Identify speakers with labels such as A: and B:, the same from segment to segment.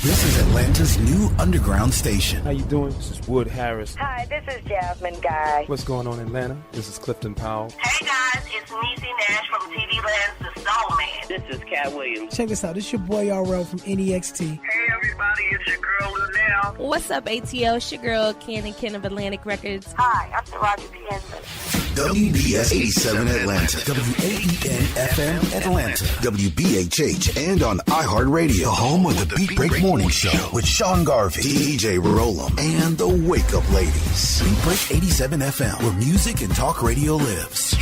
A: This is Atlanta's new underground station.
B: How you doing? This is Wood Harris.
C: Hi, this is Jasmine Guy.
B: What's going on in Atlanta? This is Clifton Powell.
D: Hey guys, it's Niecy Nash from TV Land's The Soul Man.
E: This is Cat Williams.
F: Check this out. This is your boy RL from NEXT.
D: Hey everybody, it's your girl Linnell.
G: What's up, ATL? It's your girl Ken of Atlantic Records.
C: Hi, I'm Taraji P. Henson.
A: WBS 87 Atlanta, WAEN FM Atlanta, WBHH, and on iHeartRadio, home of the Beat Break Morning Show with Sean Garvey, DJ Rollum, and the Wake Up Ladies. Beat Break 87 FM, where music and talk radio lives.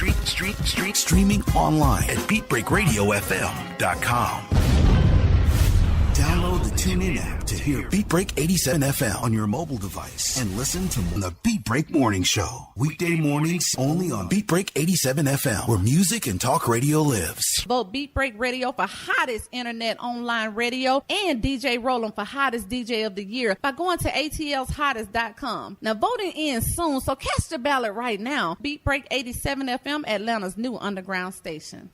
A: Streaming online at BeatBreakRadioFM.com. Download the TuneIn app to hear Beat Break 87 FM on your mobile device and listen to the Beat Break Morning Show. Weekday mornings only on Beat Break 87 FM, where music and talk radio lives.
H: Vote Beat Break Radio for hottest internet online radio and DJ Rollum for hottest DJ of the year by going to atlshottest.com. Now voting ends soon, so cast your ballot right now. Beat Break 87 FM, Atlanta's new underground station.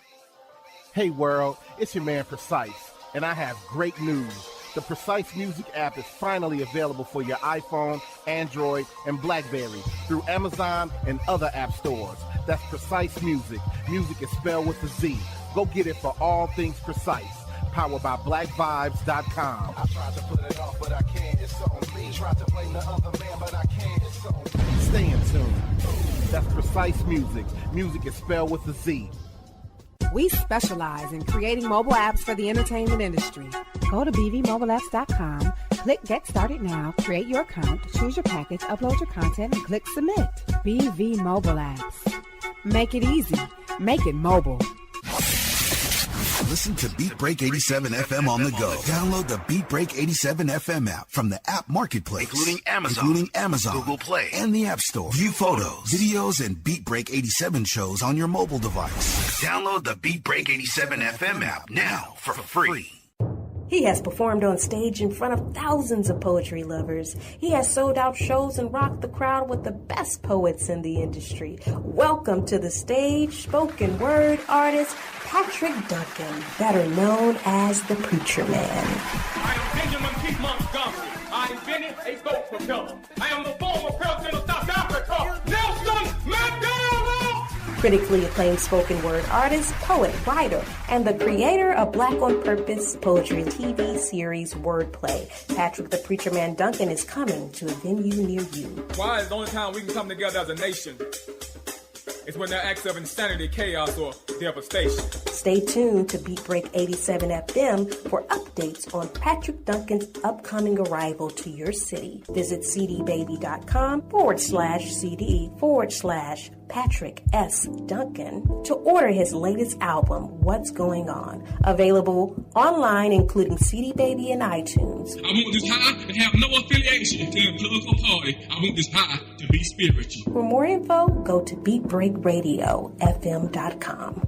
I: Hey world, it's your man Precise. And I have great news. The Precise Music app is finally available for your iPhone, Android, and BlackBerry through Amazon and other app stores. That's Precise Music. Music is spelled with a Z. Go get it for all things Precise. Powered by BlackVibes.com. I tried to put it off, but I can't. It's on me. Tried to blame the other man, but I can't. It's on me. Stay in tune. That's Precise Music. Music is spelled with a Z.
J: We specialize in creating mobile apps for the entertainment industry. Go to bvmobileapps.com, click Get Started Now, create your account, choose your package, upload your content, and click Submit. BV Mobile Apps. Make it easy. Make it mobile.
A: Listen to Beat Break 87 FM on the go. Download the Beat Break 87 FM app from the app marketplace, including Amazon, Google Play, and the App Store. View photos, videos, and Beat Break 87 shows on your mobile device. Download the Beat Break 87 FM app now for free.
K: He has performed on stage in front of thousands of poetry lovers. He has sold out shows and rocked the crowd with the best poets in the industry. Welcome to the stage, spoken word artist, Patrick Duncan, better known as the Preacher Man.
L: I am Benjamin P. Montgomery. I invented a goat propeller. I am the former president of South Africa, Nelson Mandela.
K: Critically acclaimed spoken word artist, poet, writer, and the creator of Black on Purpose poetry TV series Wordplay. Patrick the Preacher Man Duncan is coming to a venue near you.
L: Why is the only time we can come together as a nation? It's when there are acts of insanity, chaos, or devastation.
K: Stay tuned to Beat Break 87 FM for updates on Patrick Duncan's upcoming arrival to your city. Visit cdbaby.com/CD/Patrick S. Duncan to order his latest album, What's Going On. Available online, including CD Baby and iTunes.
L: I want this high and have no affiliation to a political party. I want this high to be spiritual.
K: For more info, go to BeatBreakRadioFM.com.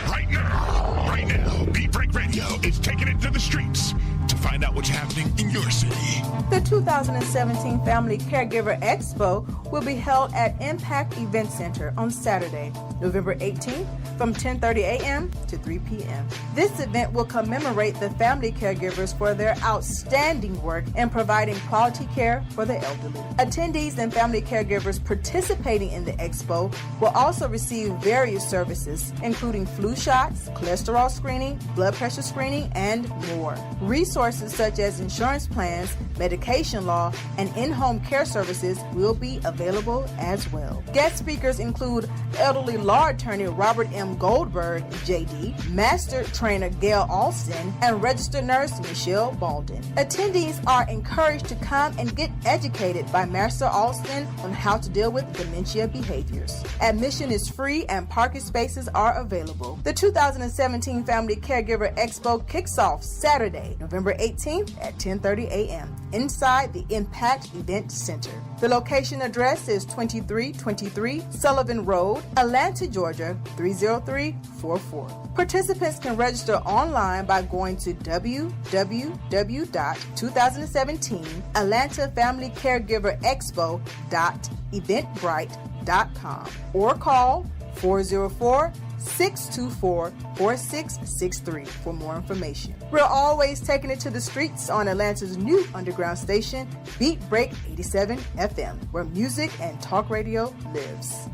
M: Right now, Beat Break Radio is taking it to the streets to find out what's happening in your city.
N: The 2017 Family Caregiver Expo will be held at Impact Event Center on Saturday, November 18th from 10:30 a.m. to 3 p.m. This event will commemorate the family caregivers for their outstanding work in providing quality care for the elderly. Attendees and family caregivers participating in the expo will also receive various services, including flu shots, cholesterol screening, blood pressure screening, and more. Resources such as insurance plans, medication law, and in-home care services will be available as well. Guest speakers include elderly law attorney Robert M. Goldberg, JD, master trainer Gail Alston, and registered nurse Michelle Baldwin. Attendees are encouraged to come and get educated by Master Alston on how to deal with dementia behaviors. Admission is free and parking spaces are available. The 2017 Family Caregiver Expo kicks off Saturday, November 18th at 10:30 a.m. inside the Impact Event Center. The location address is 2323 Sullivan Road, Atlanta, Georgia 30344. Participants can register online by going to www.2017AtlantaFamilyCaregiverExpo.eventbrite.com or call 404 624-4663 for more information. We're always taking it to the streets on Atlanta's new underground station, Beat Break 87 FM, where music and talk radio lives.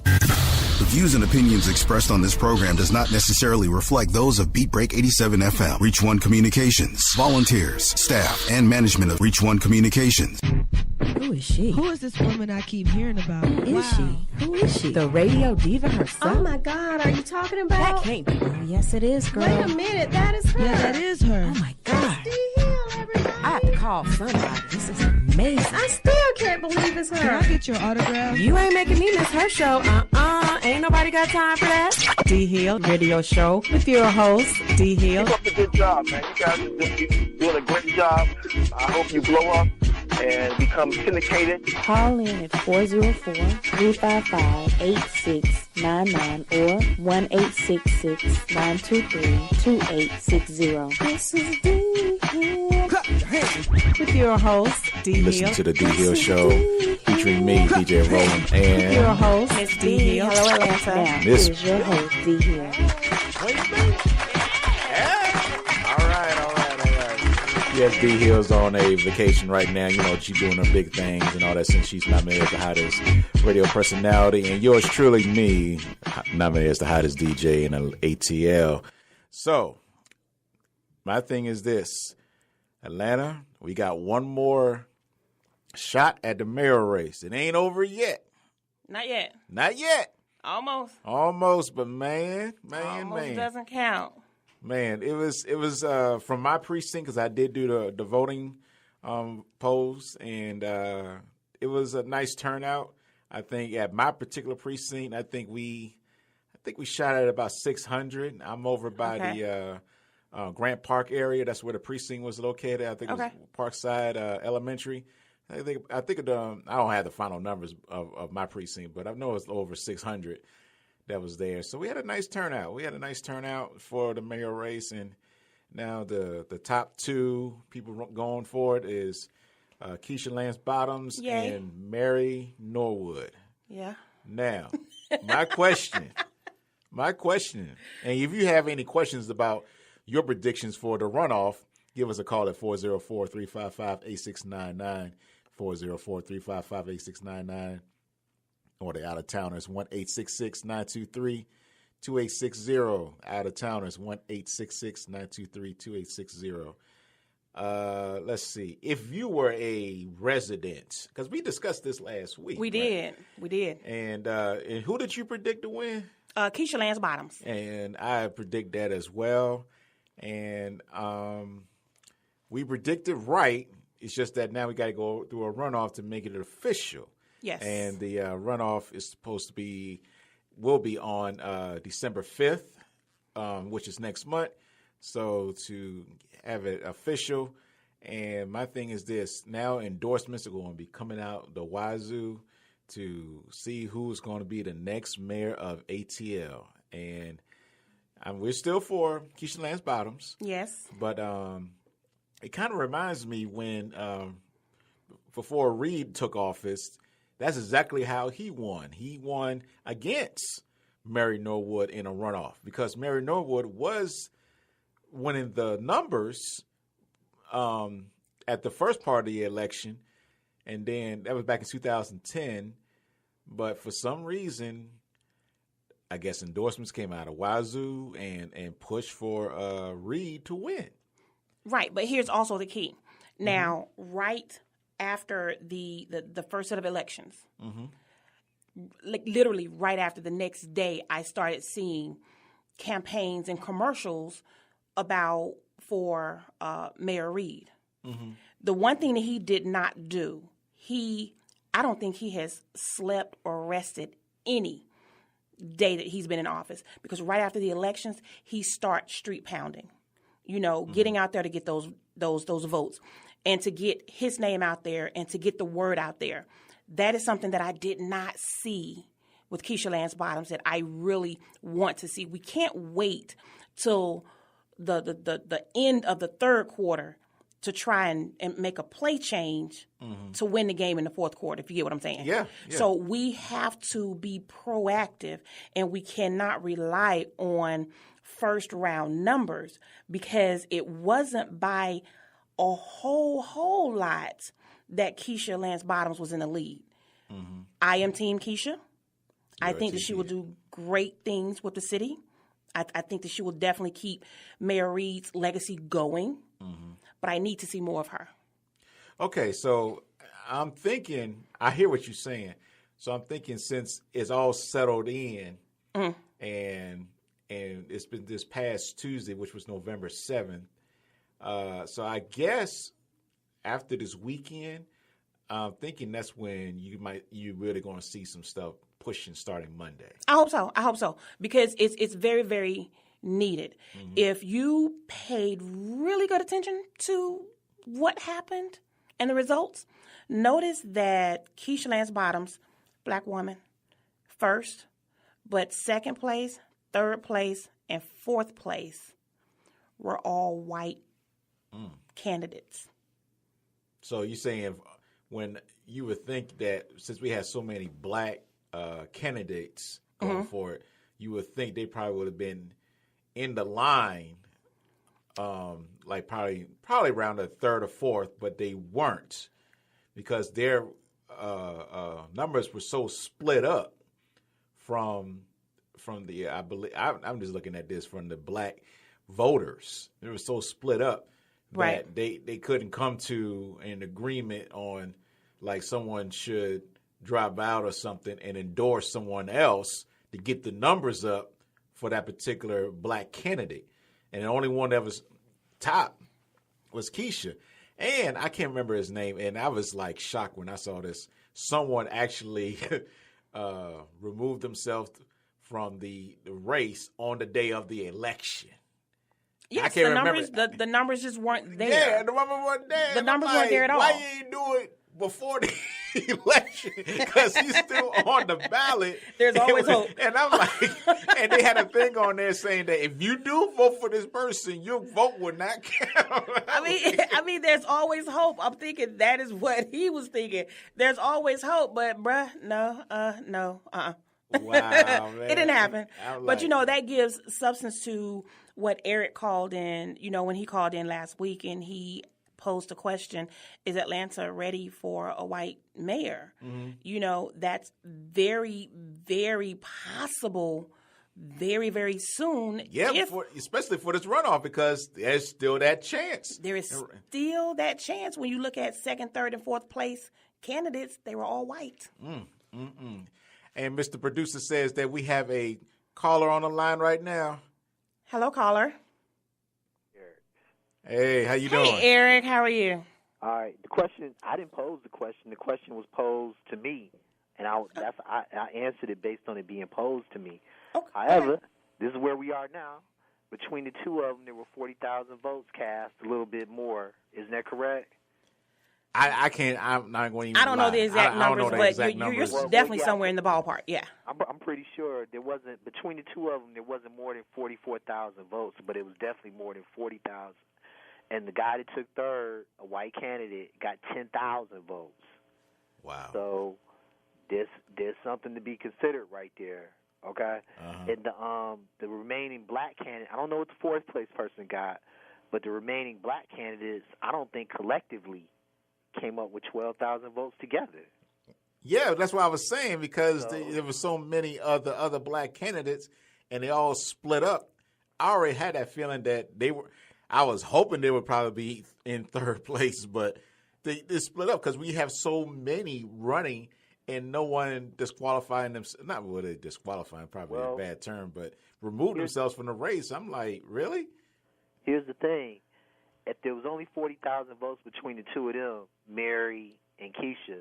A: The views and opinions expressed on this program does not necessarily reflect those of Beat Break 87 FM, Reach One Communications, volunteers, staff, and management of Reach One Communications.
E: Who is she?
O: Who is this woman I keep hearing about?
E: Is she? Who is she? The radio diva herself.
K: Oh my God, are you talking about?
E: That can't be. Oh, yes, it is, girl.
K: Wait a minute, that is her.
O: Yeah, that is her.
E: Oh my God.
K: Everybody.
E: I have to call somebody. This is amazing.
K: I still can't believe it's her.
O: Can I get your autograph?
E: You ain't making me miss her show. Ain't nobody got time for that. D Hill Radio Show with your host, D Hill.
P: Keep up the good job, man. You guys are doing a great job. I hope you blow up and become syndicated.
Q: Call in at 404-355-8699 or 1-866-923-2860. This is D Hill.
E: With your host, D Hill.
R: Listen to the D Hill Show featuring me, DJ Roland, and
E: your host, Miss D Hill.
Q: Hello, Atlanta.
R: Now,
Q: this is your host, D Hill.
R: All right. Yes, D Hill's on a vacation right now. You know, she's doing her big things and all that since she's nominated as the hottest radio personality. And yours truly, me, nominated as the hottest DJ in ATL. So, my thing is this. Atlanta, we got one more shot at the mayor race. It ain't over yet.
G: Not yet.
R: Not yet.
G: Almost,
R: but man.
G: Almost doesn't count.
R: Man, it was from my precinct because I did do the voting polls, and it was a nice turnout. I think at my particular precinct, I think we shot at about 600. I'm over by the Grant Park area. That's where the precinct was located. I think it was Parkside Elementary. I think I don't have the final numbers of my precinct, but I know it's over 600 that was there. So we had a nice turnout. For the mayor race, and now the top two people going for it is Keisha Lance Bottoms and Mary Norwood.
G: Yeah.
R: Now, my question, and if you have any questions about your predictions for the runoff, give us a call at 404-355-8699, 404-355-8699, or the out-of-towners, 1-866-923-2860. Out-of-towners, 1-866-923-2860. Let's see. If you were a resident, because we discussed this last week.
G: We did.
R: And who did you predict to win?
G: Keisha Lance Bottoms.
R: And I predict that as well. And we predicted right. It's just that now we got to go through a runoff to make it official.
G: Yes.
R: And the runoff is will be on December 5th, which is next month. So to have it official. And my thing is this. Now endorsements are going to be coming out the wazoo to see who's going to be the next mayor of ATL. And we're still for Keisha Lance Bottoms.
G: Yes.
R: But it kind of reminds me when before Reed took office, that's exactly how he won. He won against Mary Norwood in a runoff because Mary Norwood was winning the numbers at the first part of the election, and then that was back in 2010. But for some reason, I guess endorsements came out of wazoo and pushed for Reed to win.
G: Right, but here's also the key. Now, right after the first set of elections, like literally right after the next day, I started seeing campaigns and commercials for Mayor Reed. The one thing that he did not do, I don't think he has slept or rested any day that he's been in office, because right after the elections, he starts street pounding, getting out there to get those votes and to get his name out there and to get the word out there. That is something that I did not see with Keisha Lance Bottoms that I really want to see. We can't wait till the end of the third quarter to try and make a play change to win the game in the fourth quarter, if you get what I'm saying.
R: Yeah.
G: So we have to be proactive, and we cannot rely on first-round numbers because it wasn't by a whole lot that Keisha Lance Bottoms was in the lead. I am Team Keisha. I think that she will do great things with the city. I think that she will definitely keep Mayor Reed's legacy going. But I need to see more of her. Okay, so I'm thinking, I hear what you're saying. So I'm thinking since it's all settled in and it's been this past Tuesday, which was November 7th. So I guess after this weekend, I'm thinking that's when you're really going to see some stuff pushing starting Monday. I hope so. Because it's very, very needed. If you paid really good attention to what happened and the results, notice that Keisha Lance Bottoms, black woman, first, but second place, third place, and fourth place were all white candidates. So you're saying when you would think that since we had so many black candidates going for it, you would think they probably would have been in the line, like probably around the third or fourth, but they weren't because their numbers were so split up from the I'm just looking at this from the black voters. They were so split up that they couldn't come to an agreement on like someone should drop out or something and endorse someone else to get the numbers up for that particular black candidate. And the only one that was top was Keisha. And I can't remember his name, and I was like shocked when I saw this. Someone actually removed themselves from the race on the day of the election. Yes, I can't remember. The numbers just weren't there. Yeah, the numbers weren't there. The numbers weren't there at all. Why you ain't do it before the election? Because he's still on the ballot. There's always hope. And I'm like, and they had a thing on there saying that if you do vote for this person, your vote will not count. I mean, there's always hope. I'm thinking that is what he was thinking. There's always hope, but bruh, no. Wow, man. It didn't happen. But that gives substance to what Eric called in, when he called in last week and he posed a question, is Atlanta ready for a white mayor? That's very, very possible very, very soon. Yeah, especially for this runoff because there's still that chance. There is still that chance when you look at second, third, and fourth place candidates, they were all white. And Mr. Producer says that we have a caller on the line right now. Hello, caller. Hey, how you doing? Hey, Eric, how are you?
S: All right. The question, I didn't pose the question. The question was posed to me, and I answered it based on it being posed to me. Okay. However, this is where we are now. Between the two of them, there were 40,000 votes cast, a little bit more. Isn't that correct? I can't. I'm not going to. I don't know the exact numbers, but you're definitely somewhere in the ballpark. Yeah. I'm pretty sure there wasn't between the two of them. There wasn't more than 44,000 votes, but it was definitely more than 40,000. And the guy that took third, a white candidate, got 10,000 votes. Wow. So there's something to be considered right there. Okay. And the remaining black candidate, I don't know what the fourth place person got, but the remaining black candidates, I don't think collectively came up with 12,000 votes together. Yeah, that's what I was saying because there were so many other black candidates, and they all split up. I already had that feeling that they were. I was hoping they would probably be in third place, but they split up because we have so many running and no one disqualifying them. Not really disqualifying, probably a bad term, but remove themselves from the race. I'm like, really? Here's the thing. If there was only 40,000 votes between the two of them, Mary and Keisha,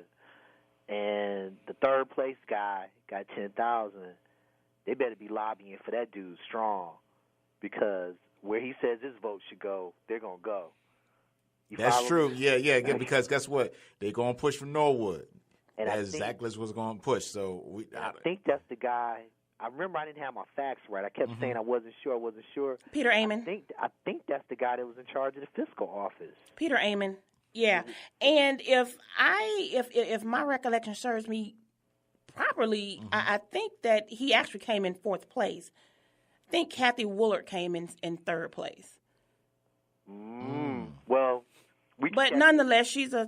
S: and the third place guy got 10,000, they better be lobbying for that dude strong because where he says his vote should go, they're going to go. That's true. Yeah, because guess what? They're going to push for Norwood. And that's exactly what's going to push. So I think that's the guy I remember I didn't have my facts right. I kept saying I wasn't sure.
G: Peter Amon.
S: I think that's the guy that was in charge of the fiscal office.
G: Peter Amon. Yeah. And if my recollection serves me properly, I think that he actually came in 4th place. I think Kathy Woolard came in 3rd place.
S: Well,
G: but nonetheless, she's a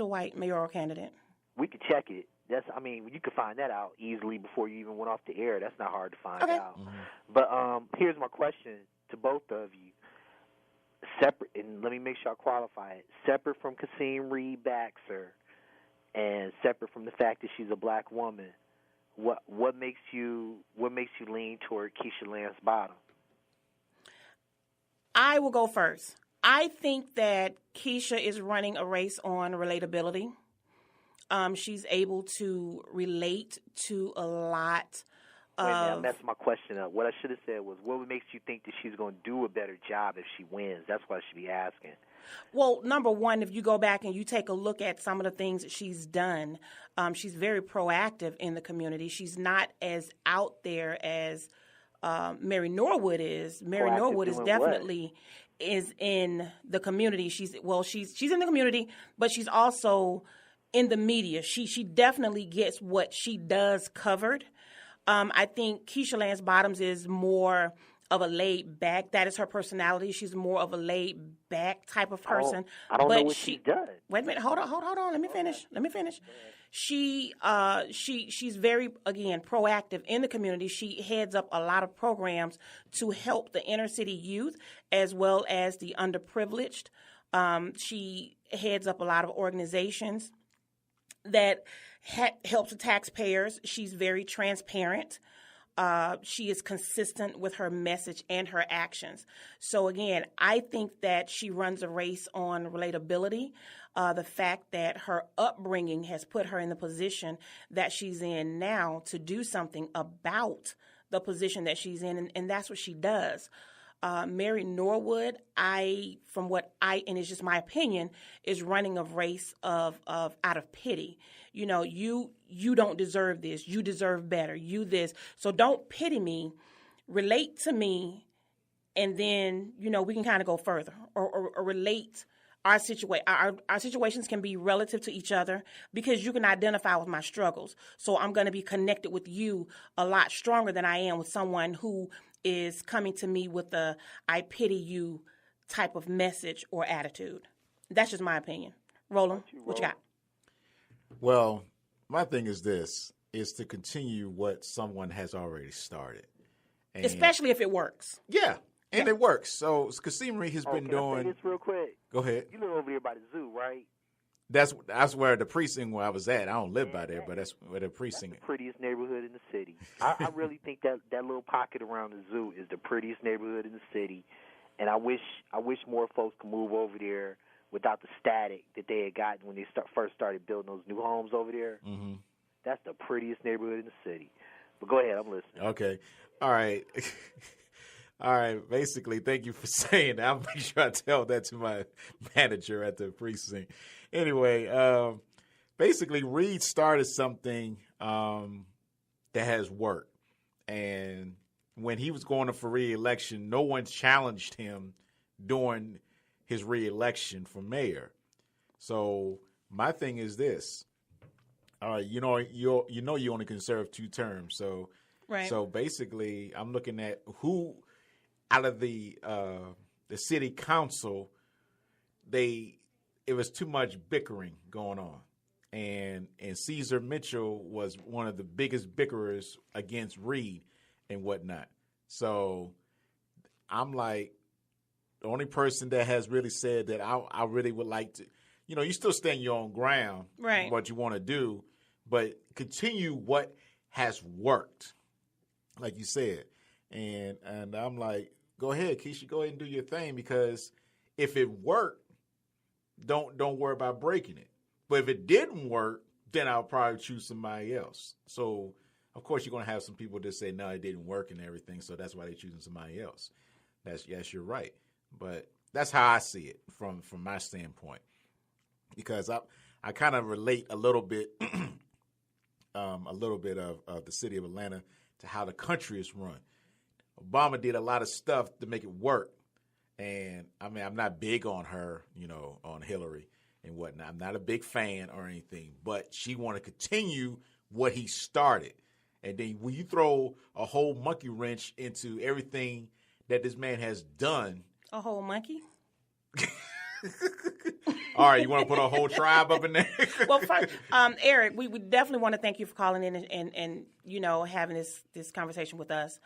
G: white mayoral candidate.
S: We could check it. You could find that out easily before you even went off the air. That's not hard to find out. But here's my question to both of you. Separate, and let me make sure I qualify it. Separate from Kasim Reed Baxter, and separate from the fact that she's a black woman, what makes you lean toward Keisha Lance Bottom?
G: I will go first. I think that Keisha is running a race on relatability. She's able to relate to a lot
S: Wait a minute, I messed my question up. What I should have said was, what makes you think that she's going to do a better job if she wins? That's what I should be asking.
G: Well, number one, if you go back and you take a look at some of the things that she's done, she's very proactive in the community. She's not as out there as Mary Norwood is. Mary Norwood is definitely is in the community. She's in the community, but she's also in the media. She definitely gets what she does covered. I think Keisha Lance Bottoms is more of a laid back. That is her personality. She's more of a laid back type of person.
S: I don't know what she's done.
G: Wait a minute. Hold on. Let me finish. She's very, again, proactive in the community. She heads up a lot of programs to help the inner city youth as well as the underprivileged. She heads up a lot of organizations that helps the taxpayers. She's very transparent. She is consistent with her message and her actions. So again, I think that she runs a race on relatability. The fact that her upbringing has put her in the position that she's in now to do something about the position that she's in, and that's what she does. Mary Norwood, and it's just my opinion, is running a race of out of pity. You know, you don't deserve this. You deserve better. You this. So don't pity me. Relate to me, and then, you know, we can kind of go further or relate. Our situations can be relative to each other because you can identify with my struggles. So I'm going to be connected with you a lot stronger than I am with someone who is coming to me with a I pity you type of message or attitude. That's just my opinion. Roland, what you got?
R: Well, my thing is this, is to continue what someone has already started. And
G: especially if it works.
R: Yeah, and it works. So Kasim Reed has been doing...
S: Can I say this real quick?
R: Go ahead.
S: You live over there by the zoo, right?
R: That's where the precinct where I was at. I don't live by there, but that's where the precinct is.
S: The prettiest neighborhood in the city. I really think that little pocket around the zoo is the prettiest neighborhood in the city, and I wish more folks could move over there without the static that they had gotten when they first started building those new homes over there. Mm-hmm. That's the prettiest neighborhood in the city. But go ahead, I'm listening.
R: Okay. All right. All right. Basically, thank you for saying that. I'll make sure I tell that to my manager at the precinct. Anyway, basically, Reed started something that has worked. And when he was going for re-election, no one challenged him during his re-election for mayor. So my thing is this. You only can serve 2 terms. So
G: right.
R: So basically, I'm looking at who out of the city council, it was too much bickering going on. And Caesar Mitchell was one of the biggest bickerers against Reed and whatnot. So I'm like, the only person that has really said that I really would like to, you still stand your own ground,
G: right?
R: What you want to do, but continue what has worked, like you said. And I'm like, go ahead, Keisha, go ahead and do your thing, because if it worked, don't worry about breaking it. But if it didn't work, then I'll probably choose somebody else. So, of course, you're going to have some people that say, no, it didn't work and everything, so that's why they're choosing somebody else. Yes, you're right. But that's how I see it from my standpoint, because I kind of relate a little bit of the city of Atlanta, to how the country is run. Obama did a lot of stuff to make it work. And, I mean, I'm not big on her, on Hillary and whatnot. I'm not a big fan or anything. But she want to continue what he started. And then when you throw a whole monkey wrench into everything that this man has done.
G: A whole monkey?
R: All right, you want to put a whole tribe up in there?
G: Well, first, Eric, we definitely want to thank you for calling in and having this conversation with us.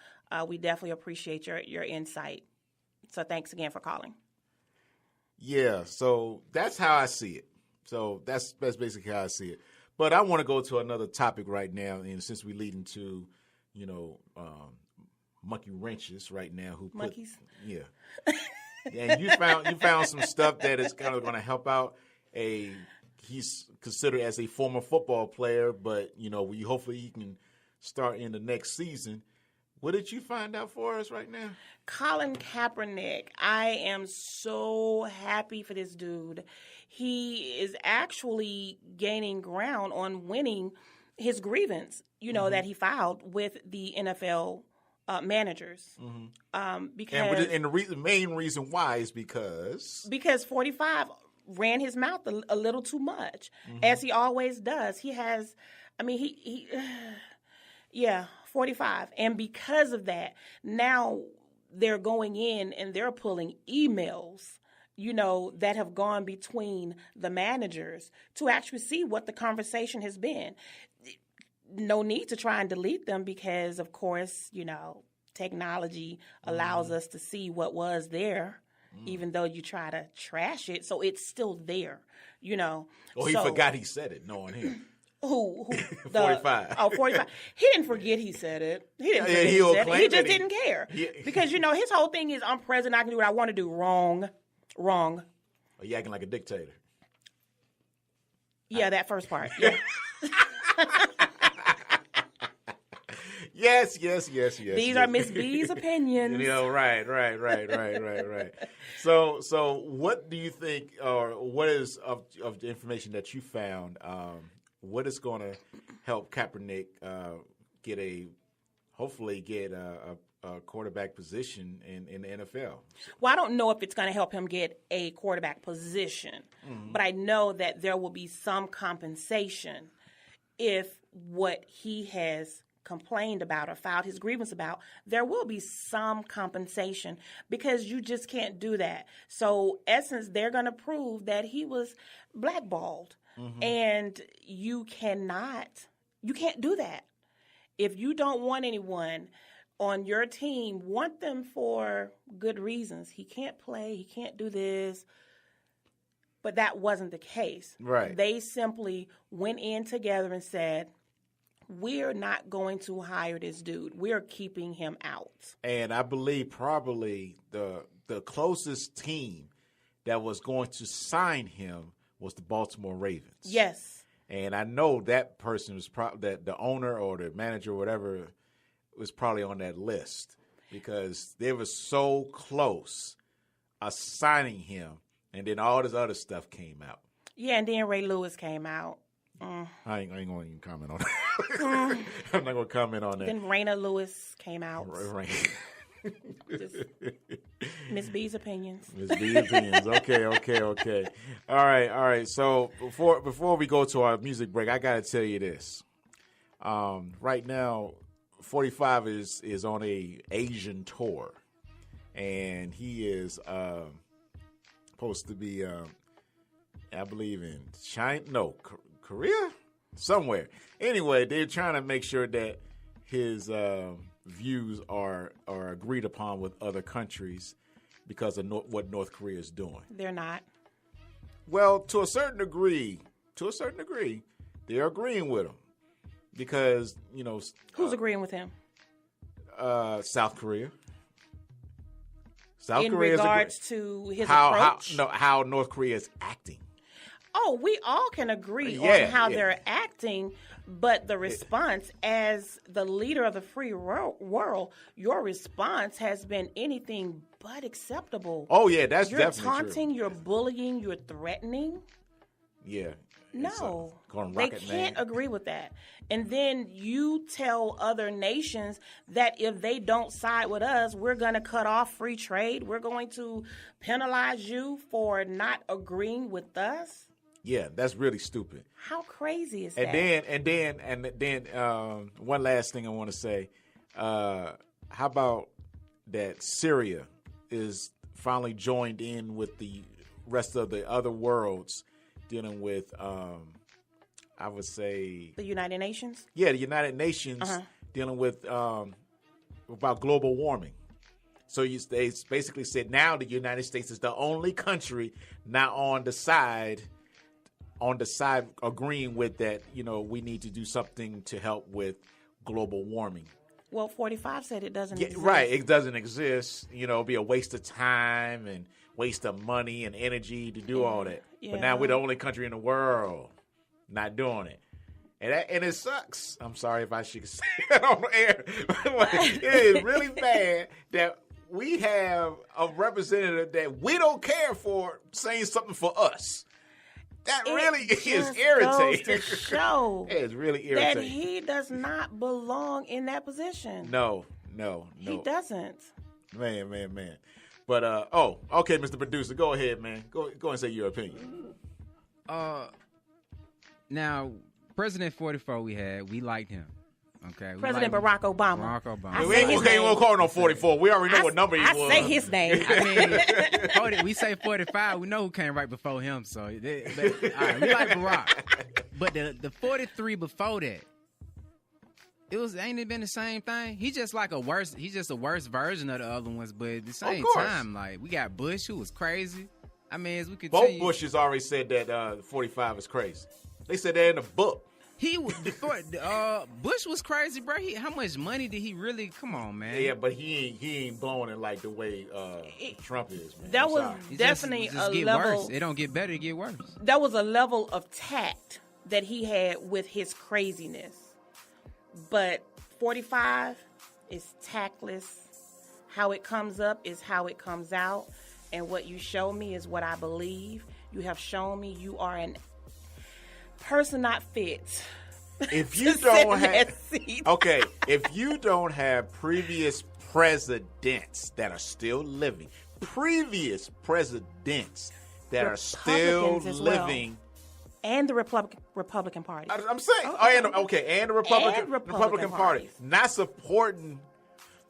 G: We definitely appreciate your insight. So thanks again for calling.
R: Yeah, so that's how I see it. So that's basically how I see it. But I want to go to another topic right now, and since we lead into, monkey wrenches right now,
G: monkeys.
R: Yeah. And you found some stuff that is kind of going to help out. He's considered as a former football player, but hopefully he can start in the next season. What did you find out for us right now?
G: Colin Kaepernick. I am so happy for this dude. He is actually gaining ground on winning his grievance, that he filed with the NFL managers. Because
R: and the main reason why is because
G: 45 ran his mouth a little too much, as he always does. He has, 45. And because of that, now they're going in and they're pulling emails, that have gone between the managers to actually see what the conversation has been. No need to try and delete them because, of course, technology allows us to see what was there, even though you try to trash it. So it's still there,
R: He forgot he said it, knowing him.
G: Who
R: 45.
G: 45. He didn't forget he said it. He didn't forget he said it. He just didn't care. Because, his whole thing is, I'm president, I can do what I want to do. Wrong.
R: Are you acting like a dictator?
G: Yeah, that first part. Yeah.
R: Yes.
G: These are Miss B's opinions.
R: Right. So what do you think, or what is of the information that you found, what is going to help Kaepernick hopefully get a quarterback position in the NFL?
G: Well, I don't know if it's going to help him get a quarterback position, but I know that there will be some compensation if what he has complained about or filed his grievance about, there will be some compensation because you just can't do that. So, essence, they're going to prove that he was blackballed, and you can't do that. If you don't want anyone on your team, want them for good reasons. He can't play, he can't do this. But that wasn't the case.
R: Right.
G: They simply went in together and said, we're not going to hire this dude. We're keeping him out.
R: And I believe probably the closest team that was going to sign him was the Baltimore Ravens.
G: Yes.
R: And I know that person was that the owner or the manager or whatever was probably on that list because they were so close signing him, and then all this other stuff came out.
G: Yeah, and then Ray Lewis came out.
R: I ain't going to even comment on that. I'm not going to comment on that.
G: Then Raina Lewis came out. Just Miss B's opinions.
R: Miss B's opinions. Okay. All right. So before we go to our music break, I got to tell you this. Right now, 45 is on a Asian tour, and he is supposed to be, I believe in China. No, Korea, somewhere. Anyway, they're trying to make sure that his views are agreed upon with other countries because of what North Korea is doing.
G: They're not.
R: Well, to a certain degree, they're agreeing with him because
G: who's agreeing with him?
R: South Korea.
G: In regards to his approach?
R: How North Korea is acting.
G: Oh, we all can agree on how they're acting, but the response as the leader of the free world, your response has been anything but acceptable.
R: Oh, yeah, that's definitely true.
G: You're taunting, you're bullying, you're threatening.
R: Yeah.
G: No,
R: going
G: they
R: rocket
G: can't
R: man.
G: agree with that. And then you tell other nations that if they don't side with us, we're going to cut off free trade. We're going to penalize you for not agreeing with us.
R: Yeah, that's really stupid.
G: How crazy is
R: And
G: that?
R: then, one last thing I want to say. How about that Syria is finally joined in with the rest of the other worlds dealing with, I would say,
G: The United Nations?
R: the United Nations dealing with about global warming. So they basically said now the United States is the only country now on the side agreeing with that, we need to do something to help with global warming.
G: Well, 45 said it doesn't exist.
R: Right, it doesn't exist. It'll be a waste of time and waste of money and energy to do all that. But now we're the only country in the world not doing it. And it sucks. I'm sorry if I should say it on air. It is really bad that we have a representative that we don't care for saying something for us. That really is irritating.
G: Goes to show
R: it is really
G: that
R: irritating.
G: he does not belong in that position.
R: No.
G: He doesn't.
R: Man. But okay, Mr. Producer, go ahead, man. Go and say your opinion.
T: Now, President 44 we liked him. Okay.
G: President Barack Obama.
R: We won't call him 44. We already know what number he was.
G: I say his name.
T: I mean, we say 45. We know who came right before him. So, all right, we like Barack. But the 43 before that, ain't it been the same thing? He's just a worse version of the other ones. But at the same time, we got Bush, who was crazy. I mean, as we could
R: Both Bushes already said that 45 is crazy. They said that in the book.
T: Bush was crazy, bro. How much money did he really? Come on, man.
R: Yeah, but he ain't blowing it like the way Trump is, man.
G: That was definitely
T: just
G: a
T: get
G: level.
T: Worse. It don't get better; it get worse.
G: That was a level of tact that he had with his craziness. But 45 is tactless. How it comes up is how it comes out, and what you show me is what I believe. You have shown me you are an person not fit.
R: If you don't if you don't have previous presidents that are still living, previous presidents that are still living,
G: and the Republican Party.
R: I'm saying, and the Republican Party not supporting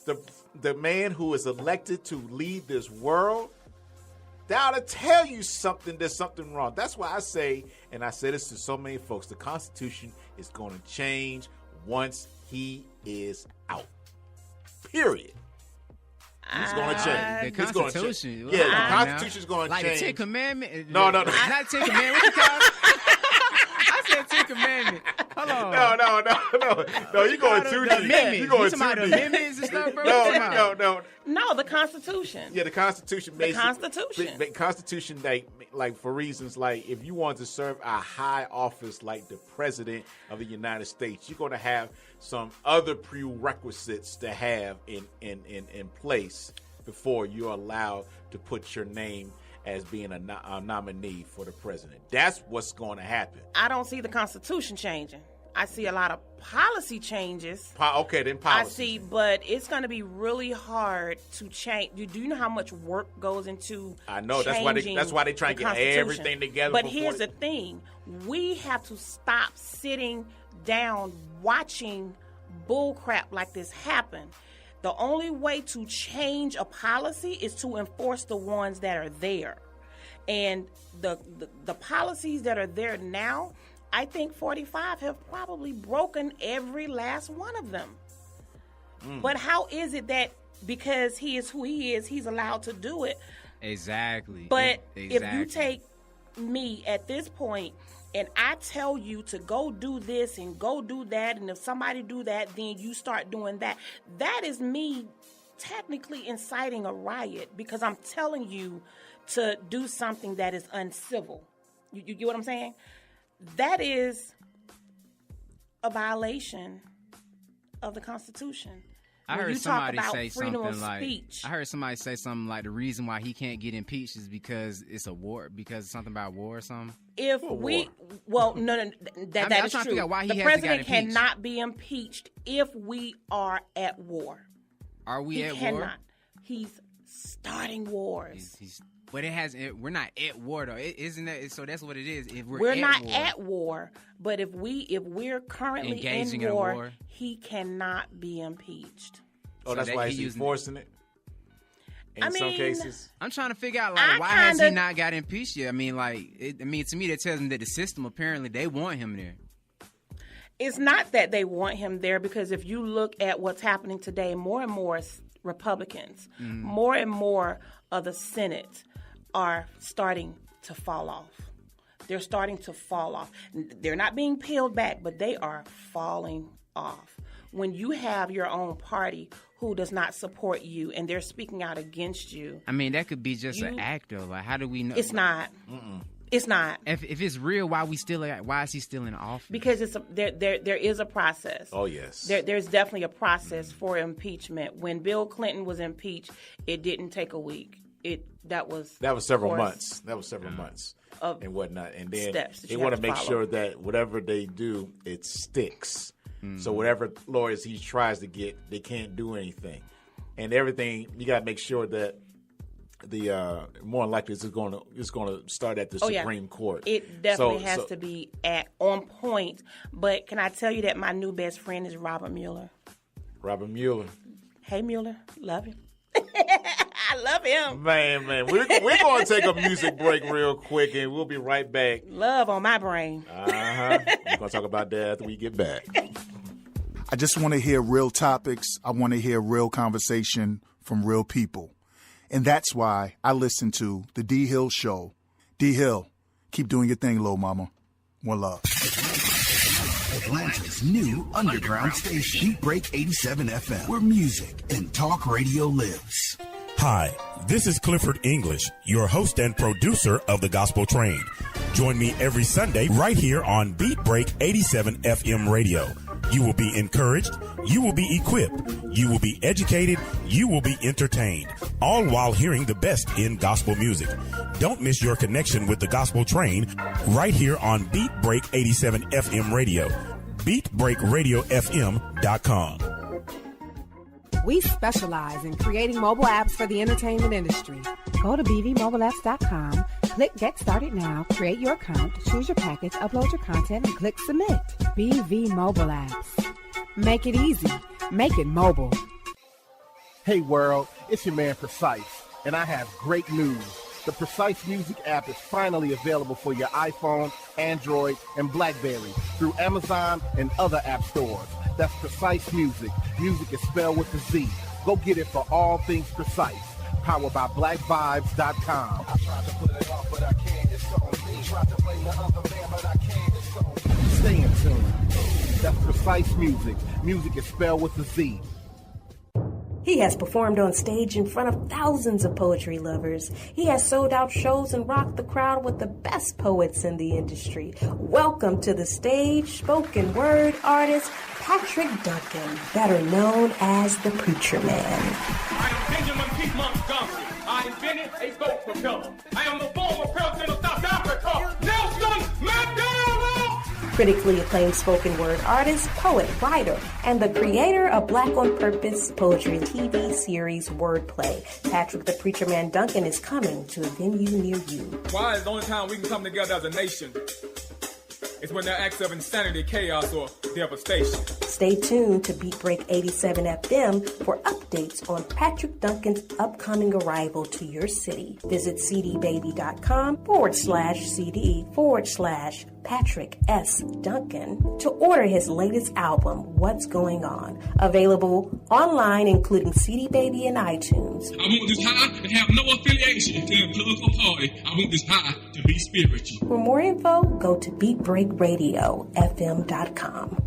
R: the man who is elected to lead this world. That'll tell you something. There's something wrong. That's why I say, and I say this to so many folks, the Constitution is going to change once he is out. Period. He's going to change.
T: The Constitution.
R: The Constitution is going to change.
T: Like the Ten Commandments.
R: No.
T: Not Ten Commandments. What you call it? I said Ten Commandments. Hold on.
R: No. You're going too deep.
T: You're going too deep. Amendments and stuff, bro?
G: No, the Constitution.
R: Yeah, the Constitution.
G: The Constitution.
R: The Constitution, like for reasons like if you want to serve a high office like the President of the United States, you're going to have some other prerequisites to have in place before you're allowed to put your name as being a nominee for the president. That's what's going to happen.
G: I don't see the Constitution changing. I see a lot of policy changes.
R: Then policy.
G: I see, but it's going to be really hard to change. Do you know how much work goes into?
R: I know that's why they try to get everything together.
G: But here's the thing: we have to stop sitting down watching bullcrap like this happen. The only way to change a policy is to enforce the ones that are there. And the policies that are there now, I think 45 have probably broken every last one of them. But how is it that because he is who he is, he's allowed to do it?
T: Exactly.
G: But if you take me at this point and I tell you to go do this and go do that, and if somebody do that, then you start doing that. That is me technically inciting a riot because I'm telling you to do something that is uncivil. You get what I'm saying? That is a violation of the Constitution.
T: I
G: when
T: heard
G: you talk
T: somebody
G: about
T: say
G: freedom
T: something
G: of
T: like,
G: speech.
T: I heard somebody say something like the reason why he can't get impeached is because it's a war, because something about war or something.
G: If we, well, no,
T: I'm
G: that
T: trying
G: is
T: to
G: true.
T: figure out why he
G: The
T: hasn't got
G: president
T: impeached.
G: cannot be impeached if we are at war.
T: Are we
G: He
T: at
G: cannot.
T: war?
G: He's starting wars.
T: But it hasn't. We're not at war though, isn't that? So that's what it is. If
G: We're
T: at
G: not
T: war,
G: at war, but if we're currently
T: Engaging
G: in
T: in a
G: war,
T: war.
G: he cannot be impeached.
R: Oh, that's why he's enforcing it? In some cases?
T: I'm trying to figure out,
G: I
T: like, why has he
G: kinda-
T: not got impeached yet? I mean, to me, that tells me that the system, apparently, they want him there.
G: It's not that they want him there, because if you look at what's happening today, more and more Republicans, more and more of the Senate are starting to fall off. They're starting to fall off. They're not being peeled back, but they are falling off. When you have your own party who does not support you and they're speaking out against you.
T: I mean, that could be just an act, though. Like, how do we know?
G: It's not. It's not.
T: If it's real, why is he still in office?
G: Because there is a process.
R: Oh, yes.
G: There's definitely a process for impeachment. When Bill Clinton was impeached, it didn't take a week. That was
R: several months. That was several months and whatnot. And then they want to make sure that whatever they do, it sticks. So whatever lawyers he tries to get, they can't do anything. And everything, you got to make sure that the more likely it's going to start at the Supreme Court.
G: It definitely has to be on point. But can I tell you that my new best friend is Robert Mueller?
R: Robert Mueller.
G: Hey, Mueller. Love him. I love him.
R: Man, we're going to take a music break real quick, and we'll be right back.
G: Love on my brain.
R: We're going to talk about that after we get back.
U: I just want to hear real topics. I want to hear real conversation from real people. And that's why I listen to The D Hill Show. D Hill, keep doing your thing, little mama. One love.
A: Atlanta's new underground station, Beat Break 87 FM, where music and talk radio lives.
V: Hi, this is Clifford English, your host and producer of The Gospel Train. Join me every Sunday right here on Beat Break 87 FM radio. You will be encouraged, you will be equipped, you will be educated, you will be entertained, all while hearing the best in gospel music. Don't miss your connection with The Gospel Train right here on Beat Break 87 FM radio. BeatBreakRadioFM.com.
J: We specialize in creating mobile apps for the entertainment industry. Go to bvmobileapps.com, click Get Started Now, create your account, choose your package, upload your content, and click Submit. BV Mobile Apps. Make it easy. Make it mobile.
I: Hey world, it's your man Precise, and I have great news. The Precise Music app is finally available for your iPhone, Android, and BlackBerry through Amazon and other app stores. That's Precise Music. Music is spelled with a Z. Go get it for all things precise. Powered by BlackVibes.com. I tried to put it off, but I can't. It's on me. Tried to blame the other man, but I can't. It's on me. Stay in tune. That's Precise Music. Music is spelled with a Z.
K: He has performed on stage in front of thousands of poetry lovers. He has sold out shows and rocked the crowd with the best poets in the industry. Welcome to the stage, spoken word artist, Patrick Duncan, better known as the Preacher Man.
L: I am Benjamin P. Montgomery. I invented a boat propeller. I am the former president of South Africa, Nelson Mandela!
K: Critically acclaimed spoken word artist, poet, writer, and the creator of Black on Purpose poetry TV series Wordplay. Patrick the Preacher Man Duncan is coming to a venue near you.
W: Why is the only time we can come together as a nation is when there are acts of insanity, chaos, or devastation.
K: Stay tuned to Beat Break 87 FM for updates on Patrick Duncan's upcoming arrival to your city. Visit cdbaby.com/CD/Patrick S. Duncan to order his latest album, What's Going On. Available online, including CD Baby and iTunes.
W: I want this high to have no affiliation to a political party. I want this high to be spiritual.
K: For more info, go to BeatBreakRadioFM.com.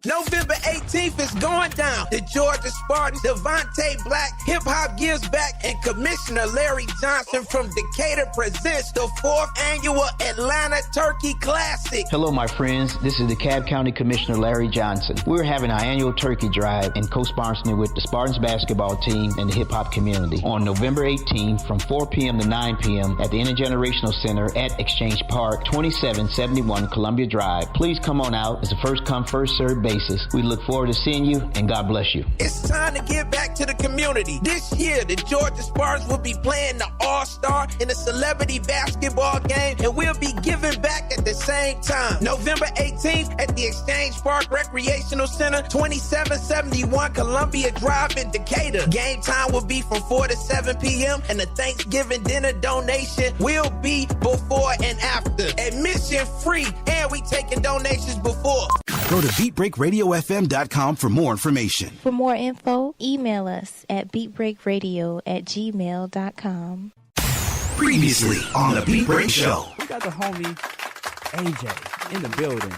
B: November 18th is going down. The Georgia Spartans, Devontae Black, Hip Hop Gives Back, and Commissioner Larry Johnson from Decatur presents the 4th annual Atlanta Turkey Classic.
D: Hello, my friends. This is the DeKalb County Commissioner Larry Johnson. We're having our annual turkey drive in co-sponsoring with the Spartans basketball team and the hip hop community on November 18th from 4 p.m. to 9 p.m. at the Intergenerational Center at Exchange Park, 2771 Columbia Drive. Please come on out. It's a first-come, first-served basis. We look forward to seeing you, and God bless you.
B: It's time to give back to the community. This year, the Georgia Spartans will be playing the All-Star in a celebrity basketball game, and we'll be giving back at the same time. November 18th at the Exchange Park Recreational Center, 2771 Columbia Drive in Decatur. Game time will be from 4 to 7 p.m., and the Thanksgiving dinner donation will be before and after. Admission free, and we taking donations before.
A: Go to BeatBreakRadioFM.com for more information.
Q: For more info, email us at beatbreakradio@gmail.com.
A: Previously on the Beat Break Show.
F: We got the homie AJ in the building.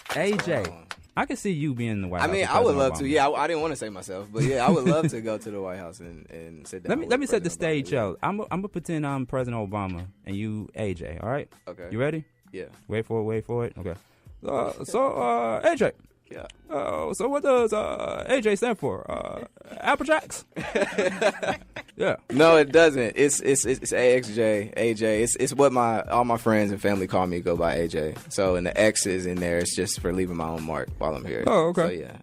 F: AJ, I can see you being in the White House.
X: I mean, I would love to. Yeah, I didn't want to say myself, but yeah, I would love to go to the White House and sit down.
F: Let me set the stage out. I'm gonna pretend I'm President Obama and you AJ. All right?
X: Okay.
F: You ready?
X: Yeah.
F: Wait for it. Okay. AJ.
X: Yeah.
F: So what does AJ stand for? Apple Jacks? Yeah.
X: No, it doesn't. It's AXJ, AJ. It's what all my friends and family call me. Go by AJ. So and the X is in there. It's just for leaving my own mark while I'm here.
F: Oh, okay.
X: So yeah.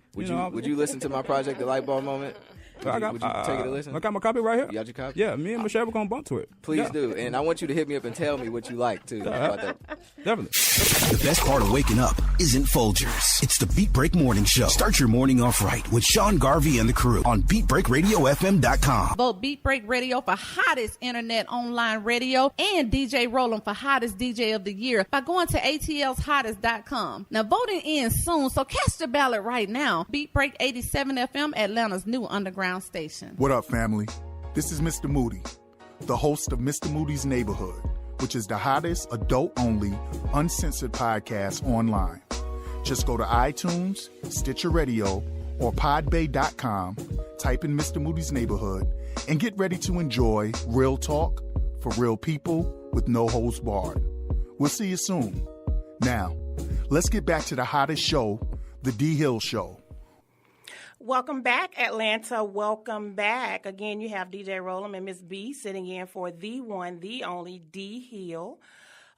X: Would you listen to my project, The Lightbulb Moment? Would you take it a listen?
F: I got my copy right here.
X: You got your copy?
F: Yeah, me and Michelle were going to bump to it.
X: Please do. And I want you to hit me up and tell me what you like, too. About that.
F: Definitely.
A: The best part of waking up isn't Folgers. It's the Beat Break Morning Show. Start your morning off right with Sean Garvey and the crew on BeatBreakRadioFM.com.
H: Vote Beat Break Radio for hottest internet online radio and DJ Roland for hottest DJ of the year by going to ATLshottest.com. Now, voting ends soon, so cast your ballot right now. Beat Break 87 FM, Atlanta's new underground station.
U: What up, family? This is Mr. Moody, the host of Mr. Moody's Neighborhood, which is the hottest adult-only, uncensored podcast online. Just go to iTunes, Stitcher Radio, or podbay.com, type in Mr. Moody's Neighborhood, and get ready to enjoy real talk for real people with no holds barred. We'll see you soon. Now, let's get back to the hottest show, The D Hill Show.
G: Welcome back, Atlanta. Welcome back. Again, you have DJ Roland and Miss B sitting in for the one, the only D Hill.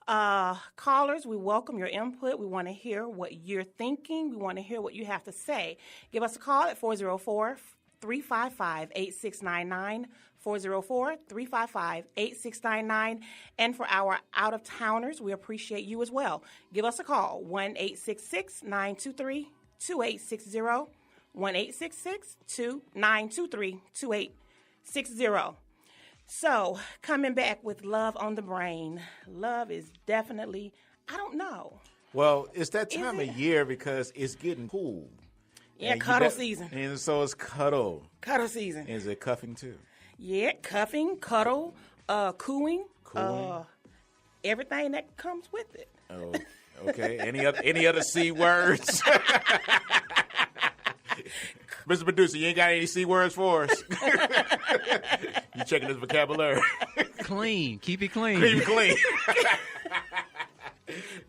G: Callers, we welcome your input. We want to hear what you're thinking. We want to hear what you have to say. Give us a call at 404-355-8699, 404-355-8699. And for our out-of-towners, we appreciate you as well. Give us a call, 1-866-923-2860. 1-866-923-2860. So, coming back with Love on the Brain. Love is definitely, I don't know.
R: Well, it's that time of year because it's getting cool.
G: Yeah, cuddle season.
R: And so it's cuddle.
G: Cuddle season.
R: Is it cuffing too?
G: Yeah, cuffing, cuddle, cooing. Everything that comes with it.
R: Oh, okay. Any other C words? Mr. Producer, you ain't got any C words for us? You checking his vocabulary?
T: Clean. Keep it clean.
R: Keep it clean.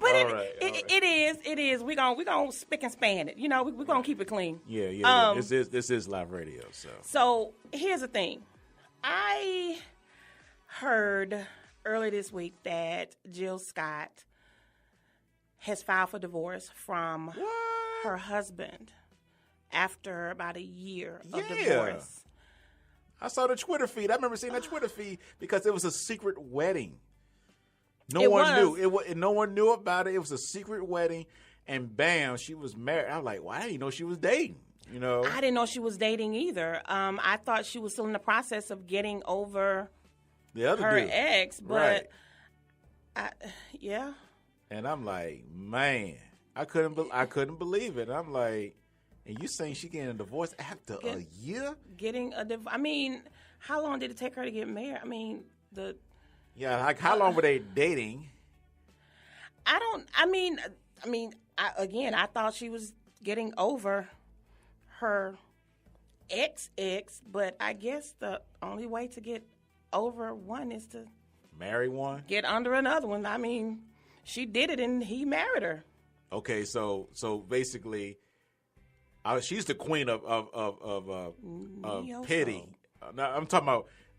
G: But it is. We're gonna spick and span it. You know, we're gonna keep it clean.
R: Yeah. This is live radio.
G: So here's the thing. I heard earlier this week that Jill Scott has filed for divorce from her husband after about a year of divorce.
R: I saw the Twitter feed. I remember seeing that Twitter feed because it was a secret wedding. No one knew. No one knew about it. It was a secret wedding, and bam, she was married. I was like, well, I didn't know she was dating. You know,
G: I didn't know she was dating either. I thought she was still in the process of getting over
R: the other
G: her
R: dude.
G: ex, but
R: right. And I'm like, man, I couldn't believe it. I'm like, and you saying she getting a divorce after a year?
G: Getting a divorce. I mean, how long did it take her to get married? I mean,
R: like how long were they dating?
G: I thought she was getting over her ex, but I guess the only way to get over one is to
R: marry one,
G: get under another one. I mean, she did it and he married her.
R: Okay, so basically, she's the queen of pity. No,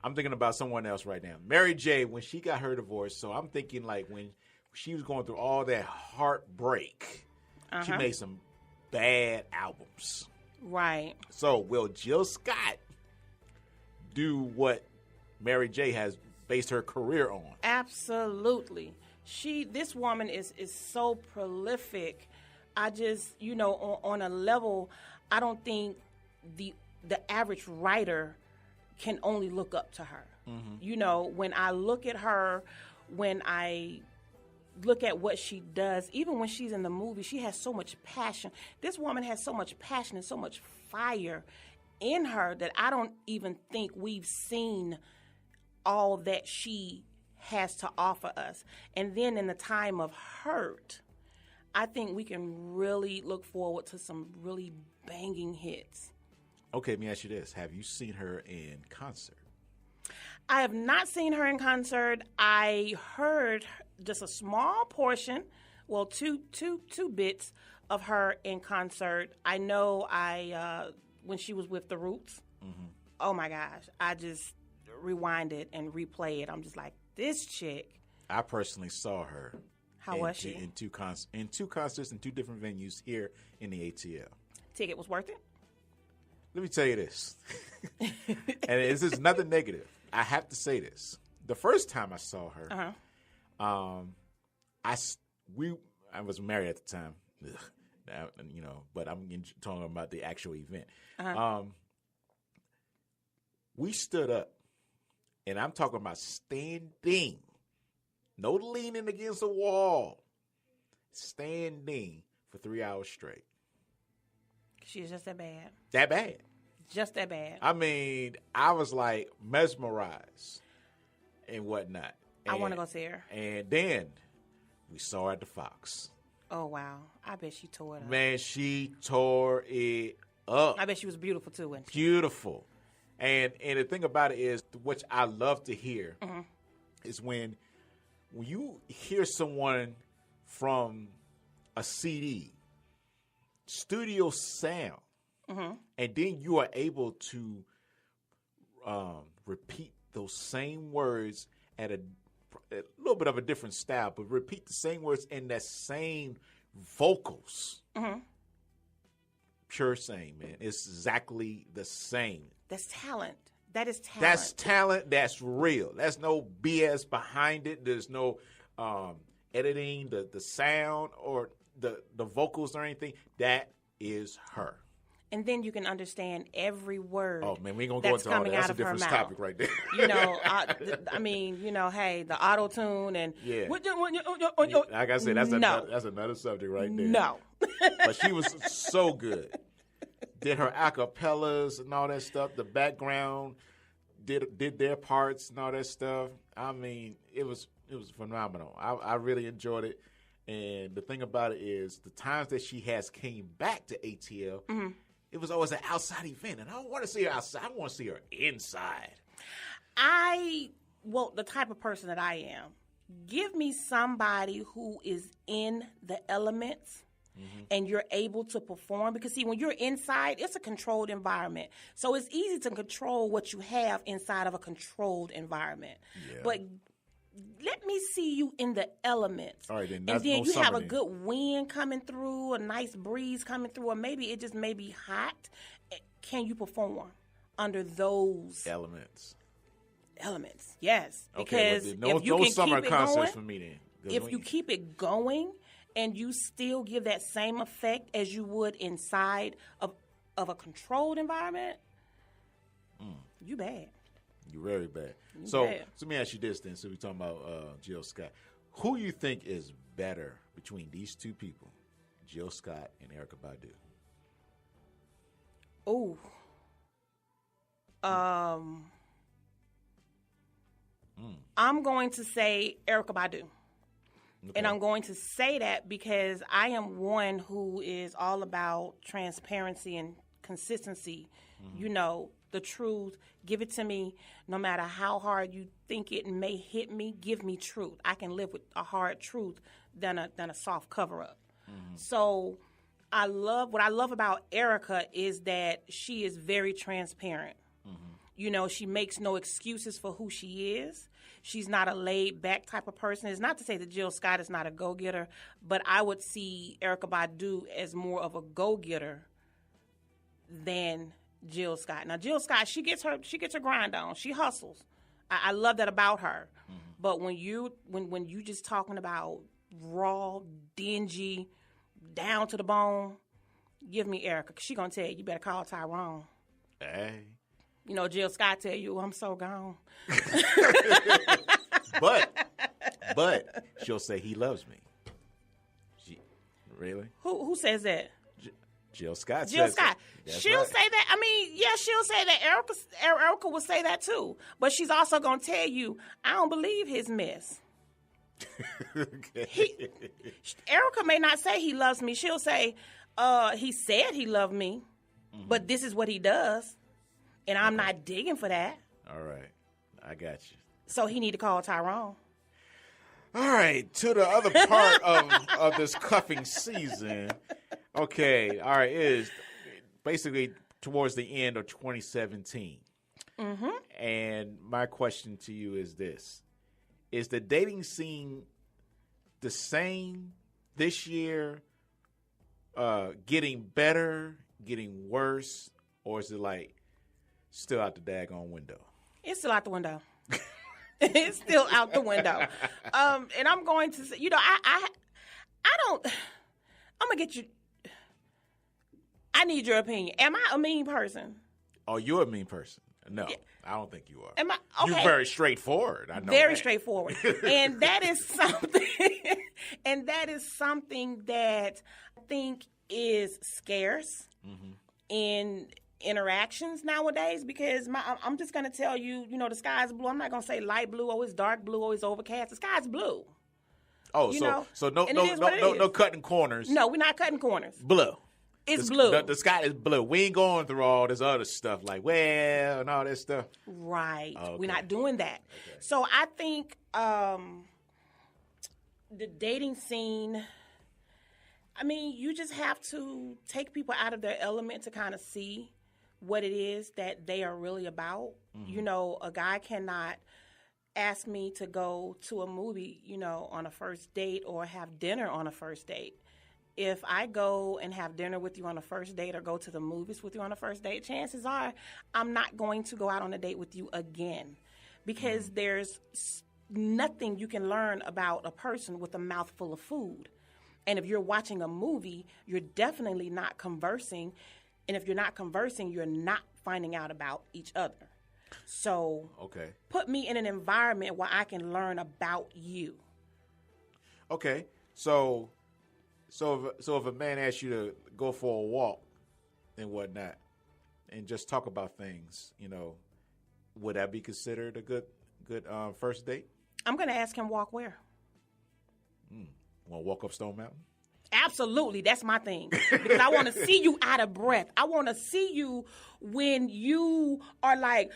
R: I'm thinking about someone else right now. Mary J. When she got her divorce, so I'm thinking like when she was going through all that heartbreak, she made some bad albums.
G: Right.
R: So will Jill Scott do what Mary J. has based her career on?
G: Absolutely. This woman is so prolific. I just, on a level, I don't think the average writer can only look up to her. Mm-hmm. When I look at her, when I look at what she does, even when she's in the movie, she has so much passion. This woman has so much passion and so much fire in her that I don't even think we've seen all that she has to offer us. And then in the time of hurt, I think we can really look forward to some really banging hits.
R: Okay, let me ask you this. Have you seen her in concert?
G: I have not seen her in concert. I heard just a small portion, well, two bits of her in concert. I know when she was with The Roots, oh my gosh, I just rewind it and replay it. I'm just like, this chick.
R: I personally saw her.
G: How was she?
R: In two concerts in two different venues here in the ATL.
G: Ticket was worth it?
R: Let me tell you this. And this is nothing negative. I have to say this. The first time I saw her, I was married at the time. Now, but I'm talking about the actual event. We stood up, and I'm talking about standing. No leaning against a wall. Standing for 3 hours straight.
G: She's just that bad.
R: That bad.
G: Just that bad.
R: I mean, I was like mesmerized and whatnot.
G: I want to go see her.
R: And then we saw her at the Fox.
G: Oh, wow. I bet she tore it up.
R: Man, she tore it up.
G: I bet she was beautiful, too, wasn't she?
R: Beautiful. And the thing about it is, which I love to hear, is when you hear someone from a CD, studio sound, and then you are able to repeat those same words at a little bit of a different style, but repeat the same words in that same vocals. Pure same, man. It's exactly the same.
G: That's talent. That is talent.
R: That's talent. That's real. There's no BS behind it. There's no editing, the sound or the vocals or anything. That is her.
G: And then you can understand every word.
R: Oh man, we ain't gonna go into all that. That's a different topic right there.
G: I mean, hey, the auto tune and
R: like I said, that's another subject right there.
G: No,
R: but she was so good. Did her acapellas and all that stuff. The background did their parts and all that stuff. I mean, it was phenomenal. I really enjoyed it. And the thing about it is, the times that she has came back to ATL, it was always an outside event, and I don't want to see her outside. I want to see her inside.
G: The type of person that I am, give me somebody who is in the elements and you're able to perform. Because, see, when you're inside, it's a controlled environment. So it's easy to control what you have inside of a controlled environment. Yeah. But let me see you in the elements.
R: All right, then.
G: And then you have a good wind coming through, a nice breeze coming through, or maybe it just may be hot. Can you perform under those
R: elements?
G: Elements, yes.
R: Okay,
G: because
R: no,
G: if you can
R: summer
G: keep it
R: concerts
G: going,
R: for me then.
G: If you keep it going and you still give that same effect as you would inside of a controlled environment, you bad.
R: You're very bad. So let me ask you this then. So we're talking about Jill Scott. Who you think is better between these two people, Jill Scott and Erykah Badu?
G: Oh. I'm going to say Erykah Badu. And I'm going to say that because I am one who is all about transparency and consistency. You know, the truth. Give it to me. No matter how hard you think it may hit me, give me truth. I can live with a hard truth than a soft cover-up. So what I love about Erica is that she is very transparent. You know, she makes no excuses for who she is. She's not a laid-back type of person. It's not to say that Jill Scott is not a go-getter, but I would see Erykah Badu as more of a go-getter than Jill Scott. Now, Jill Scott, she gets her grind on. She hustles. I love that about her. But when you just talking about raw, dingy, down to the bone, give me Erica. 'Cause she gonna tell you better call Tyrone.
R: Hey.
G: You know, Jill Scott tell you, I'm so gone.
R: But she'll say he loves me. Really?
G: Who says that?
R: Jill Scott.
G: Jill Scott.
R: That's
G: She'll
R: right.
G: say that. I mean, yeah, she'll say that. Erica will say that too. But she's also gonna tell you, I don't believe his mess. Erica may not say he loves me. She'll say, he said he loved me, but this is what he does. And I'm not digging for that.
R: All right. I got you.
G: So he need to call Tyrone.
R: All right. To the other part of this cuffing season. Okay. All right. It is basically towards the end of 2017. And my question to you is this. Is the dating scene the same this year, getting better, getting worse, or is it like still out the daggone window?
G: It's still out the window. It's still out the window. And I'm going to say, you know, I don't, I'm going to get you, I need your opinion. Am I a mean person?
R: Oh, you're a mean person. No, I don't think you are.
G: Am I? Okay.
R: You're very straightforward. I know
G: Very
R: that.
G: straightforward. And that is something that I think is scarce in interactions nowadays, because I'm just going to tell you, you know, the sky's blue. I'm not going to say light blue or it's dark blue or it's overcast. The sky's blue.
R: Oh,
G: You
R: so
G: know?
R: so no
G: And it is what it is.
R: no cutting corners.
G: No, we're not cutting corners.
R: Blue.
G: It's
R: the,
G: blue.
R: The sky is blue. We ain't going through all this other stuff like and all that stuff.
G: Right.
R: Okay.
G: We're not doing that. Okay. So I think the dating scene, I mean, you just have to take people out of their element to kind of see what it is that they are really about. You know, a guy cannot ask me to go to a movie, you know, on a first date or have dinner on a first date. If I go and have dinner with you on a first date or go to the movies with you on a first date, chances are I'm not going to go out on a date with you again, because there's nothing you can learn about a person with a mouthful of food. And if you're watching a movie, you're definitely not conversing. And if you're not conversing, you're not finding out about each other. So put me in an environment where I can learn about you.
R: Okay. So if a man asks you to go for a walk and whatnot and just talk about things, you know, would that be considered a good first date?
G: I'm going to ask him walk where?
R: Want to walk up Stone Mountain?
G: Absolutely. That's my thing. Because I want to see you out of breath. I want to see you when you are like,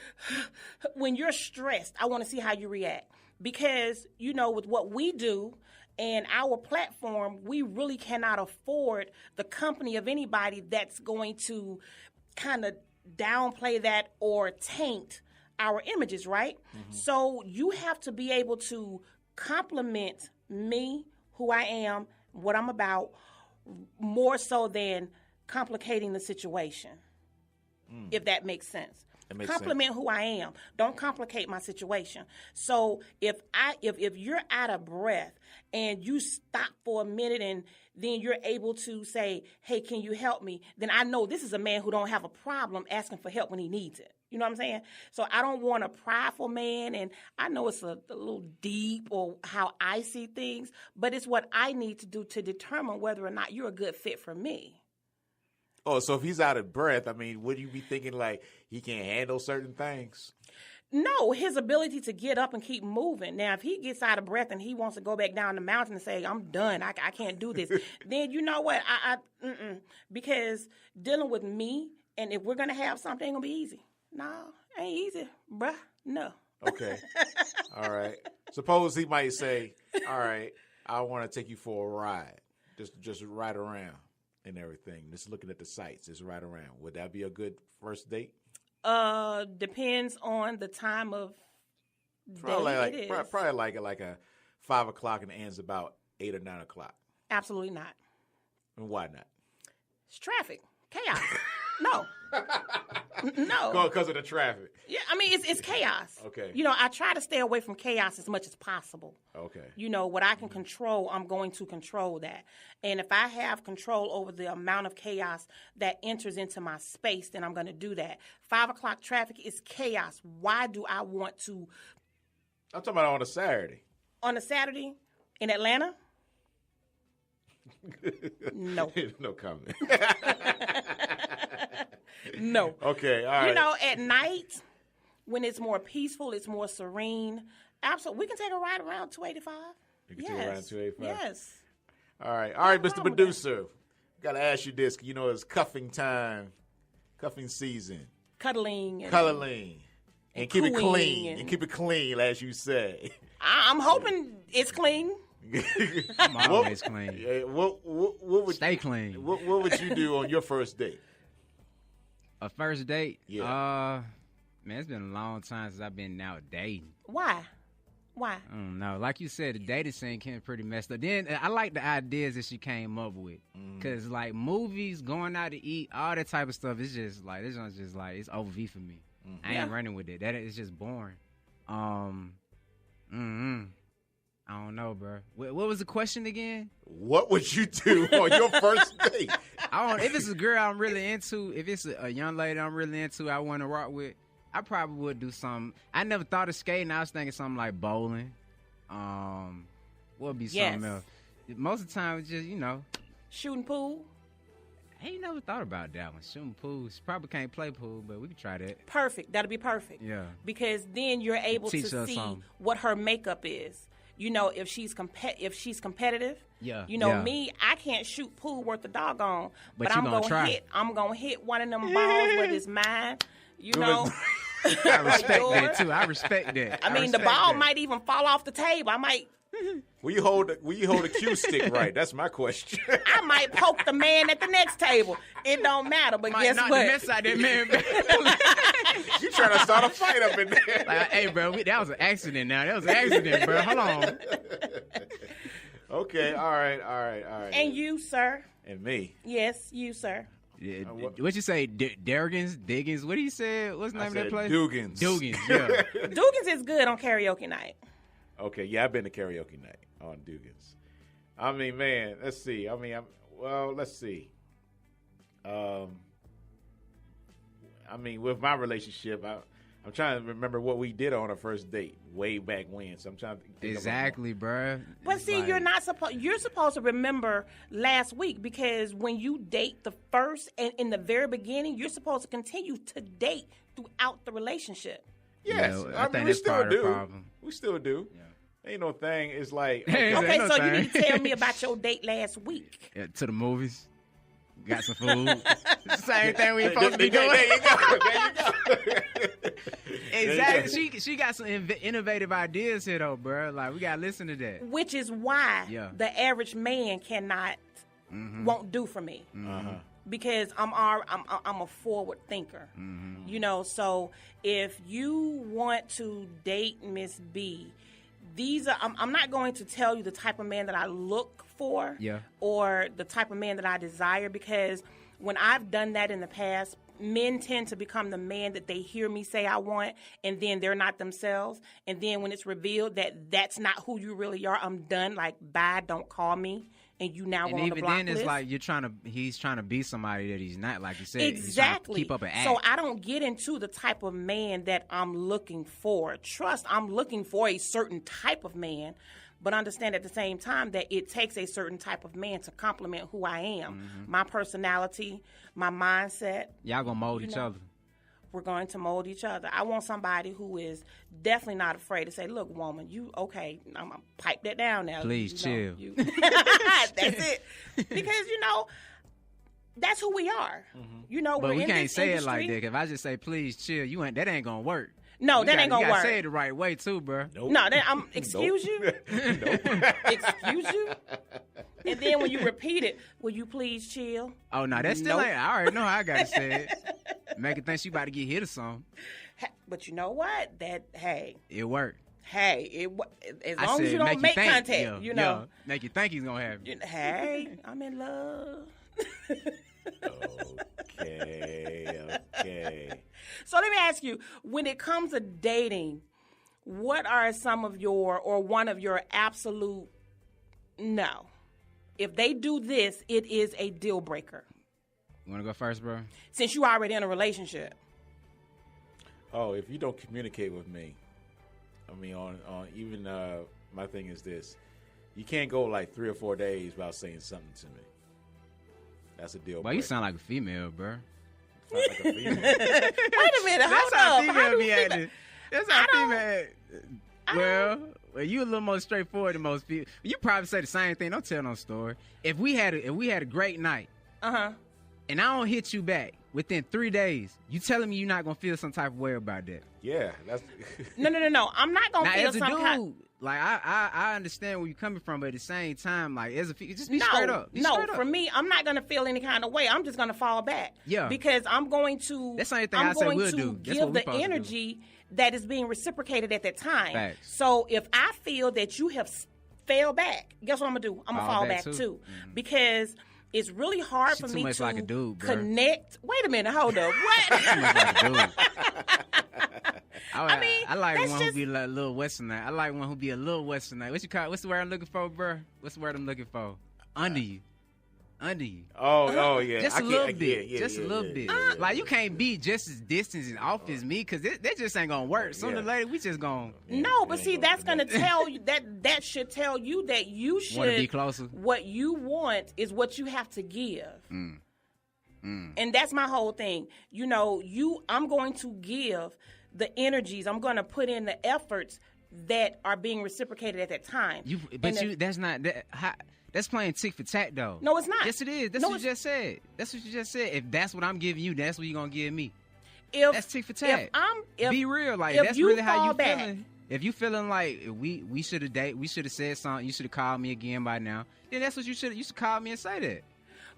G: when you're stressed. I want to see how you react. Because, you know, with what we do and our platform, we really cannot afford the company of anybody that's going to kind of downplay that or taint our images, right? So you have to be able to compliment me, who I am, what I'm about, more so than complicating the situation, if that makes sense. Compliment who I am. Don't complicate my situation. So if you're out of breath and you stop for a minute and then you're able to say, hey, can you help me? Then I know this is a man who don't have a problem asking for help when he needs it. You know what I'm saying? So I don't want a prideful man, and I know it's a little deep or how I see things, but it's what I need to do to determine whether or not you're a good fit for me.
R: Oh, so if he's out of breath, I mean, would you be thinking like he can't handle certain things?
G: No, his ability to get up and keep moving. Now, if he gets out of breath and he wants to go back down the mountain and say, I'm done, I can't do this, then you know what? Because dealing with me, and if we're going to have something, it ain't going to be easy. No, ain't easy, bruh. No.
R: Okay. All right. Suppose he might say, all right, I want to take you for a ride. Just ride around and everything. Just looking at the sights, just ride around. Would that be a good first date?
G: Depends on the time of day
R: Probably like a 5 o'clock and it ends about 8 or 9 o'clock.
G: Absolutely not.
R: And why not?
G: It's traffic. Chaos. No. No.
R: Because of the traffic.
G: Yeah, I mean, it's chaos.
R: Okay.
G: You know, I try to stay away from chaos as much as possible.
R: Okay.
G: You know, what I can control, I'm going to control that. And if I have control over the amount of chaos that enters into my space, then I'm going to do that. 5 o'clock traffic is chaos. Why do I want to?
R: I'm talking about on a Saturday.
G: On a Saturday in Atlanta? No.
R: No comment.
G: No.
R: Okay, all right.
G: You know, at night, when it's more peaceful, it's more serene, absolutely, we can take a ride around 285.
R: You can take a ride 285?
G: Yes.
R: All right, Mr. Producer. Got to ask you this. You know, it's cuffing time, cuffing season.
G: Cuddling.
R: And keep it clean. And keep it clean, as you say.
G: I'm hoping it's clean.
T: I'm always clean.
R: What would
T: stay clean?
R: What would you do on your first date?
T: A first date?
R: Yeah.
T: Man, it's been a long time since I've been out dating.
G: Why?
T: I don't know. Like you said, the dating scene came pretty messed up. Then I like the ideas that she came up with. Because, like, movies, going out to eat, all that type of stuff, it's just, like, this one's just, like, it's over for me. I ain't running with it. That is just boring. I don't know, bro. What was the question again?
R: What would you do on your first date?
T: If it's a girl I'm really into, if it's a young lady I'm really into, I want to rock with, I probably would do something. I never thought of skating. I was thinking something like bowling. What would be something else? Most of the time, it's just, you know.
G: Shooting pool?
T: I ain't never thought about that one. Shooting pool. She probably can't play pool, but we can try that.
G: Perfect. That'll be perfect.
T: Yeah.
G: Because then you're able to see
T: something.
G: what her makeup is. You know, if she's competitive.
T: Yeah.
G: You know, me, I can't shoot pool worth a doggone. But I'm gonna hit one of them balls, whether it's mine. You know.
T: I respect that too. I respect that.
G: I mean, the ball might even fall off the table. I might.
R: Will you hold a cue stick right? That's my question.
G: I might poke the man at the next table. It don't matter, but guess what?
T: The mess out that man.
R: You trying to start a fight up in there?
T: Like, hey, bro, that was an accident. Now that was an accident, bro. Hold on.
R: Okay, all right.
G: And you, sir?
R: And me?
G: Yes, you, sir.
T: Yeah, what you say, Diggins? What do you say? What's the name of that place?
R: Dugans.
T: Yeah.
G: Dugans is good on karaoke night.
R: Okay, yeah, I've been to karaoke night on Dugans. I mean, man, let's see. Let's see. With my relationship, I'm trying to remember what we did on our first date way back when. So I'm trying to think
T: exactly, bro.
G: But see, you're supposed to remember last week, because when you date the first and in the very beginning, you're supposed to continue to date throughout the relationship.
R: Yes,
T: I think that's part of the problem.
R: We still do. Yeah. Ain't no thing. It's like
G: okay, so you need to tell me about your date last week.
T: Yeah, to the movies. Got some food. Same thing we supposed to be doing.
R: There you go.
T: Exactly. She got some innovative ideas here, though, bro. Like, we gotta listen to that.
G: Which is why the average man won't do for me. Because I'm a forward thinker. You know, so if you want to date Miss B, I'm not going to tell you the type of man that I look for or the type of man that I desire, because when I've done that in the past, men tend to become the man that they hear me say I want, and then they're not themselves. And then when it's revealed that that's not who you really are, I'm done. Like, bye, don't call me. And you now go on the block list. And even then,
T: it's like he's trying to be somebody that he's not, like you said.
G: Exactly.
T: He's trying to keep up an act.
G: So I don't get into the type of man that I'm looking for. Trust, I'm looking for a certain type of man, but understand at the same time that it takes a certain type of man to complement who I am. My personality, my mindset.
T: Y'all gonna mold each other.
G: we're going to mold each other. I want somebody who is definitely not afraid to say, look, woman, you okay, I'm going to pipe that down now.
T: Please chill.
G: That's it. Because, that's who we are.
T: But
G: we're
T: we
G: in
T: can't
G: this
T: say
G: industry.
T: it like that. If I just say, please chill, that ain't going to work.
G: No, that ain't going to work.
T: You got to say it the right way, too, bro.
R: Nope.
G: No, excuse you? Excuse you? And then when you repeat it, will you please chill?
T: Oh, no, that still ain't. I already know how I got to say it. Make it think she about to get hit or something.
G: But you know what?
T: It worked.
G: Hey, as long as you don't make contact,
T: Yeah, make you think he's going to have you.
G: Hey, I'm in love.
R: Okay.
G: So let me ask you, when it comes to dating, what are some of one of your absolute no? If they do this, it is a deal breaker.
T: You want to go first, bro?
G: Since you already in a relationship.
R: Oh, if you don't communicate with me, I mean, on even my thing is this: you can't go like 3 or 4 days without saying something to me. That's a deal breaker.
T: Well, you sound like a female, bro.
R: Like a female.
G: Wait a minute,
T: That's how female be acting. That's how
G: I
T: female act. Well, you a little more straightforward than most people. You probably say the same thing. Don't tell no story. If we had a great night, and I don't hit you back within 3 days, you telling me you're not gonna feel some type of way about that?
R: Yeah, that's
G: No. I'm not gonna feel
T: as a
G: some
T: dude,
G: kind.
T: like I understand where you're coming from, but at the same time, like just be straight up. Be
G: No,
T: straight up.
G: for me, I'm not gonna feel any kind of way. I'm just gonna fall back.
T: Yeah.
G: Because I'm going to.
T: That's the only thing
G: I'm
T: I say
G: going
T: we'll
G: to
T: do. That's
G: give
T: what we
G: the
T: supposed to do.
G: energy that is being reciprocated at that time.
T: Facts.
G: So if I feel that you have fell back, guess what I'm gonna do? I'm gonna fall back too.
T: Mm-hmm.
G: Because it's really hard
T: She
G: for
T: too
G: me
T: much
G: to
T: like a dude, bro.
G: connect. Wait a minute, hold up. What?
T: Too much like a dude.
G: I mean,
T: I like
G: that's
T: one
G: just-
T: who be like a little westernite. I like one who be a little westernite. What's the word I'm looking for, bro? What's the word I'm looking for? Under you.
R: Oh yeah.
T: Just
R: I
T: a
R: can't-
T: little
R: I
T: bit.
R: can't- yeah,
T: Just a
R: yeah,
T: little
R: yeah,
T: bit.
R: yeah,
T: Like you can't be just as distant and off as me, because that just ain't gonna work. Sooner or later, we just gonna.
G: No, but see, that's going to tell you that should tell you that you should
T: Wanna be closer?
G: What you want is what you have to give. And that's my whole thing. I'm going to give the energies. I'm going to put in the efforts that are being reciprocated at that time.
T: That's playing tick for tat, though.
G: No, it's not.
T: Yes, it is. That's what you just said. That's what you just said. If that's what I'm giving you, that's what you're gonna give me. That's tick for tat. Be real, like
G: if
T: that's
G: you
T: really how
G: fall
T: you
G: back,
T: feeling. If you feeling like we should have said something, you should have called me again by now. Then that's what you should call me and say that.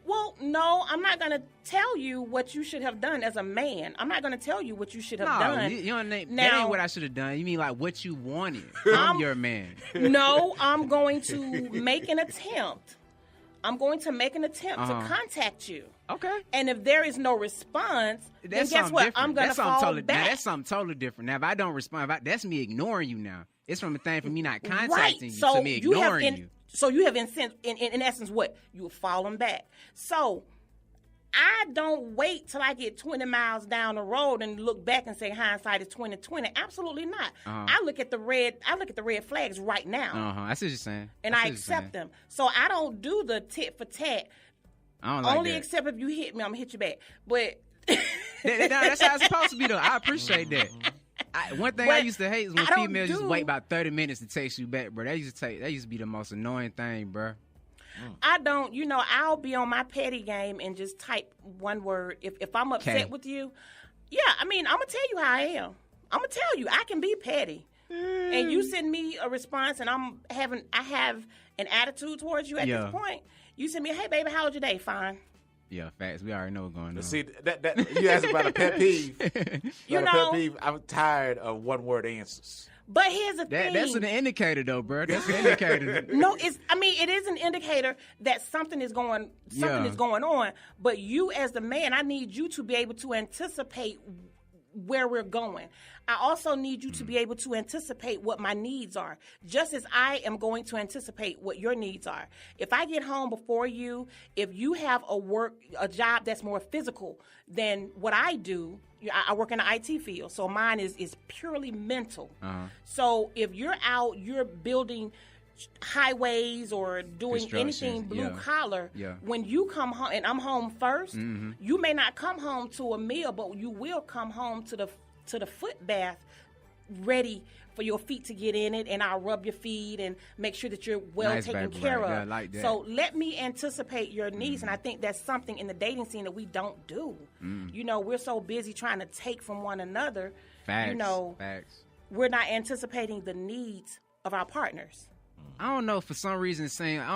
G: Well, no, I'm not going to tell you what you should have done as a man. I'm not going to tell you what you should have done.
T: You don't that
G: Now-
T: ain't what I should have done. You mean like what you wanted from your man?
G: No, I'm going to make an attempt. I'm going to make an attempt to contact you.
T: Okay.
G: And if there is no response, then guess what?
T: Different.
G: I'm going to fall
T: totally,
G: back.
T: Now, that's something totally different. Now, if I don't respond, that's me ignoring you now. It's from a thing for me not contacting you,
G: So
T: to me ignoring you.
G: So you have, in essence, what? You have fallen back. So I don't wait till I get 20 miles down the road and look back and say hindsight is 20/20. Absolutely not. I look at the red flags right now.
T: I see what you're saying.
G: And I accept them. So I don't do the tit for tat.
T: I don't like
G: Only
T: that.
G: except if you hit me, I'm gonna hit you back. But
T: that's how it's supposed to be, though. I appreciate that. One thing I used to hate is when females just wait about 30 minutes to text you back, bro. That used to be the most annoying thing, bro.
G: I don't, I'll be on my petty game and just type one word. If I'm upset with you, I'm going to tell you how I am. I'm going to tell you, I can be petty. And you send me a response and I have an attitude towards you at this point. You send me, hey, baby, how was your day? Fine.
T: Yeah, facts. We already know what's going on.
R: See, that you asked about a pet peeve. Pet peeve. I'm tired of one-word answers.
G: But here's the thing.
T: That's an indicator, though, bro. That's an indicator.
G: No, it is an indicator that something is going on. But you, as the man, I need you to be able to anticipate where we're going. I also need you to be able to anticipate what my needs are, just as I am going to anticipate what your needs are. If I get home before you, if you have a job that's more physical than what I do, I work in the IT field, so mine is purely mental. So if you're out, you're building highways or doing anything blue collar, when you come home and I'm home first, you may not come home to a meal, but you will come home to the foot bath ready for your feet to get in it, and I'll rub your feet and make sure that you're well taken care of.
T: Yeah, like that.
G: So let me anticipate your needs, and I think that's something in the dating scene that we don't do. You know, we're so busy trying to take from one another.
T: Facts.
G: You know, we're not anticipating the needs of our partners.
T: I don't know, for some reason,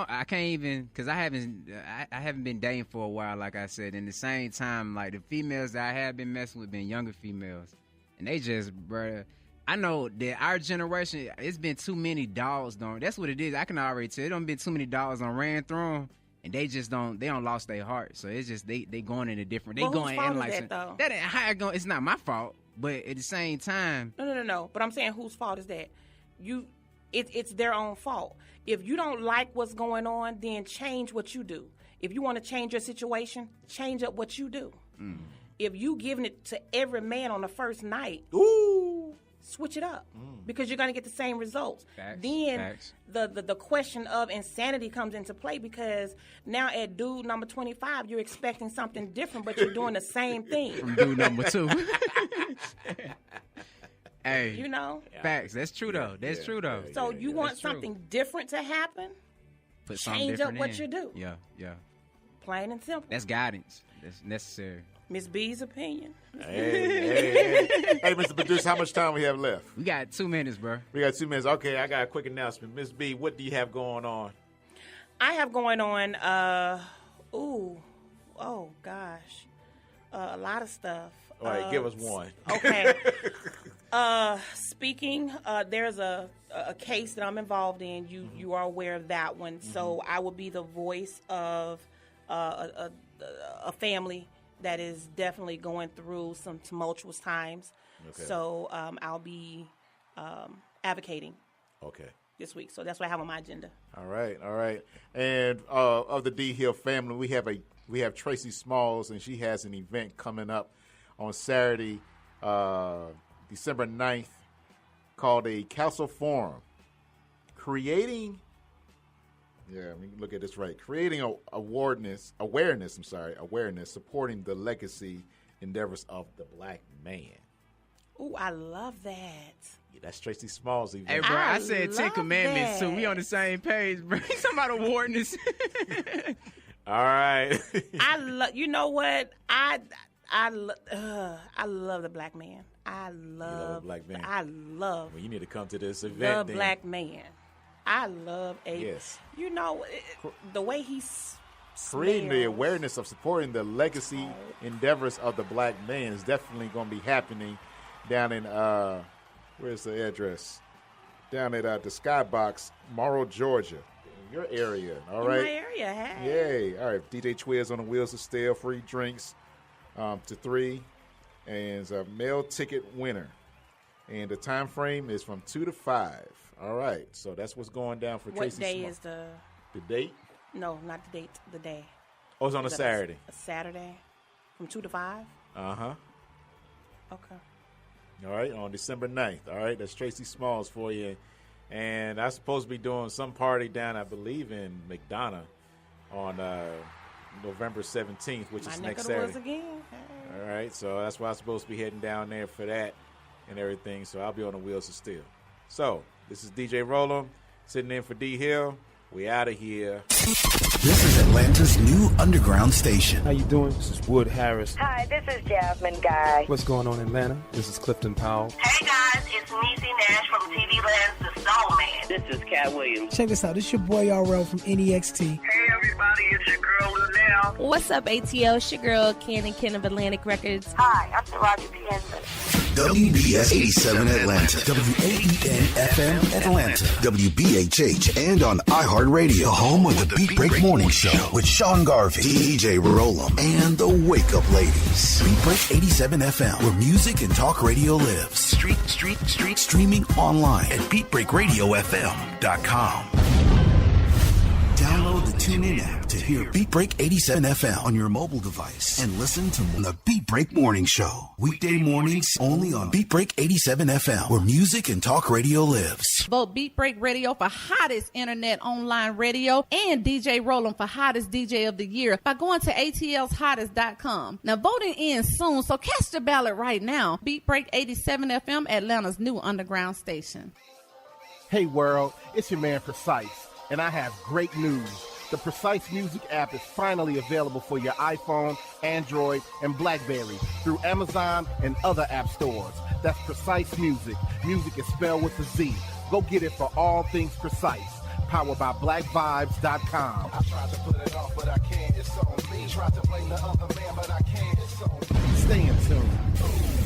T: I can't even, because I haven't been dating for a while, like I said. In the same time, like the females that I have been messing with been younger females, and they just, bruh, I know that our generation, it's been too many dogs. That's what it is. I can already tell. It don't been too many dogs on ran through them, and they don't lost their heart. So it's just they going in a different.
G: Well, whose fault is that, though?
T: That ain't how it going. It's not my fault, but at the same time.
G: No. But I'm saying, whose fault is that? It's their own fault. If you don't like what's going on, then change what you do. If you want to change your situation, change up what you do. If you giving it to every man on the first night, switch it up, because you're going to get the same results. Then the question of insanity comes into play, because now at dude number 25, you're expecting something different, but you're doing the same thing.
T: From dude number 2. Hey,
G: you know,
T: facts. That's true though. That's true though.
G: So you want something different to happen? Change up what you do.
T: Yeah.
G: Plain and simple.
T: That's guidance. That's necessary.
G: Miss B's opinion.
R: Hey, Mr. Producer, how much time we have left?
T: We got 2 minutes, bro.
R: We got 2 minutes. Okay, I got a quick announcement. Miss B, what do you have going on?
G: I have going on, a lot of stuff.
R: All right, give us one.
G: Okay. Speaking, there's a case that I'm involved in. You are aware of that one. So I will be the voice of a family that is definitely going through some tumultuous times. Okay. So I'll be advocating.
R: Okay.
G: This week. So that's what I have on my agenda.
R: All right. And of the D Hill family, we have Tracy Smalls, and she has an event coming up on Saturday, December 9th, called a Castle Forum. Creating awareness, supporting the legacy endeavors of the black man.
G: Ooh, I love that.
R: Yeah, that's Tracy Smalls' event.
T: Hey, bro, I said 10 Commandments, so we on the same page, bro. Something about awareness.
R: All right.
G: You know what? I love the black man. I love
R: the black man.
G: Well,
R: you need to come to this event.
G: The black man. I love you know, the way he's
R: creating the awareness of supporting the legacy endeavors of the black man is definitely going to be happening down in where's the address? Down at the Skybox, Morrow, Georgia. In your area, all right?
G: In my area, hey.
R: Yay. All right, DJ Twiz on the Wheels of Steel, free drinks to 3, and it's a mail ticket winner. And the time frame is from 2 to 5. All right, so that's what's going down for Tracy Smith.
G: What day is the
R: date?
G: No, not the date, the day.
R: Oh, it's on a Saturday.
G: A Saturday from 2 to 5?
R: Uh-huh.
G: Okay.
R: All right, on December 9th. All right, that's Tracy Smalls for you. And I'm supposed to be doing some party down, I believe, in McDonough on November 17th, which is next Saturday.
G: Again. Hey.
R: All right, so that's why I'm supposed to be heading down there for that and everything. So I'll be on the Wheels of Steel. So this is DJ Rollum sitting in for D Hill. We out of here.
A: This is Atlanta's new underground station.
C: How you doing? This is Wood Harris.
M: Hi, this is Jasmine Guy.
C: What's going on in Atlanta? This is Clifton Powell.
M: Hey guys, it's Niecy Nash from TV Land's The Soul Man.
N: This is Cat Williams.
O: Check this out. This is your boy RL from NEXT.
N: Hey everybody, it's your girl Linnell.
Q: What's up, ATL? It's your girl Ken of Atlantic Records.
M: Hi, I'm Taraji P. Henson.
A: WBS 87 Atlanta, WAEN FM Atlanta, WBHH, and on iHeartRadio, home of the Beat Break Morning Show with Sean Garvey, DJ Rollum, and the Wake Up Ladies. Beat Break 87 FM, where music and talk radio lives. Streaming online at BeatBreakRadioFM.com. Download the TuneIn app to hear Beat Break 87 FM on your mobile device and listen to the Beat Break Morning Show. Weekday mornings only on Beat Break 87 FM, where music and talk radio lives.
H: Vote Beat Break Radio for hottest internet online radio and DJ Roland for hottest DJ of the year by going to atlshottest.com. Now voting ends soon, so cast your ballot right now. Beat Break 87 FM, Atlanta's new underground station.
I: Hey world, it's your man Precise, and I have great news. The Precise Music app is finally available for your iPhone, Android, and BlackBerry through Amazon and other app stores. That's Precise Music. Music is spelled with a Z. Go get it for all things Precise. Powered by BlackVibes.com. I tried to put it off, but I can't. It's on me. Tried to blame the other man, but I can't. It's on me. Stay in tune.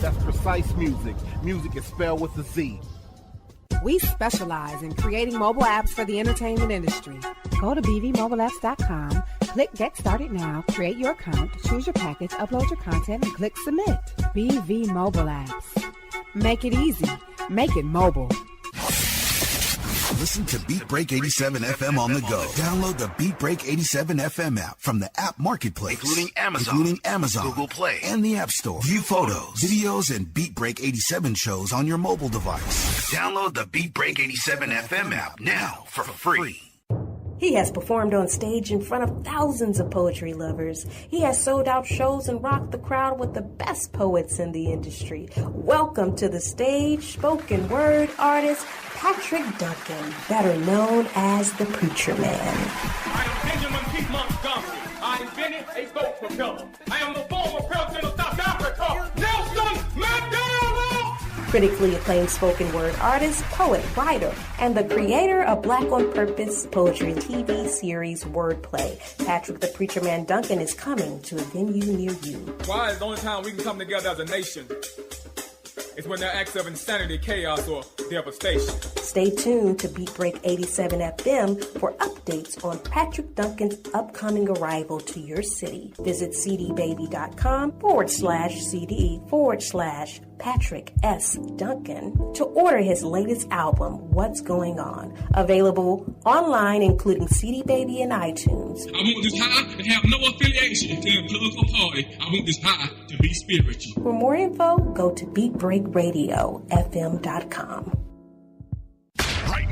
I: That's Precise Music. Music is spelled with a Z.
J: We specialize in creating mobile apps for the entertainment industry. Go to bvmobileapps.com, click Get Started Now, create your account, choose your package, upload your content, and click Submit. BV Mobile Apps. Make it easy. Make it mobile.
A: Listen to Beat Break 87 FM on the go. Download the Beat Break 87 FM app from the app marketplace, including Amazon, Google Play, and the App Store. View photos, videos, and Beat Break 87 shows on your mobile device. Download the Beat Break 87 FM app now for free.
K: He has performed on stage in front of thousands of poetry lovers. He has sold out shows and rocked the crowd with the best poets in the industry. Welcome to the stage, spoken word artist, Patrick Duncan, better known as the Preacher Man.
L: I am Benjamin P. Montgomery. I invented a boat propeller. I am the former president of South Africa, Nelson Mandela.
K: Critically acclaimed spoken word artist, poet, writer, and the creator of Black on Purpose poetry TV series Wordplay. Patrick the Preacher Man Duncan is coming to a venue near you.
W: Why is the only time we can come together as a nation is when there are acts of insanity, chaos, or devastation.
K: Stay tuned to Beat Break 87 FM for updates on Patrick Duncan's upcoming arrival to your city. Visit cdbaby.com/CD/Patrick S. Duncan to order his latest album, What's Going On. Available online, including CD Baby and iTunes.
L: I want this high to have no affiliation to a political party. I want this high to be spiritual.
K: For more info, go to BeatBreakRadioFM.com.
E: Right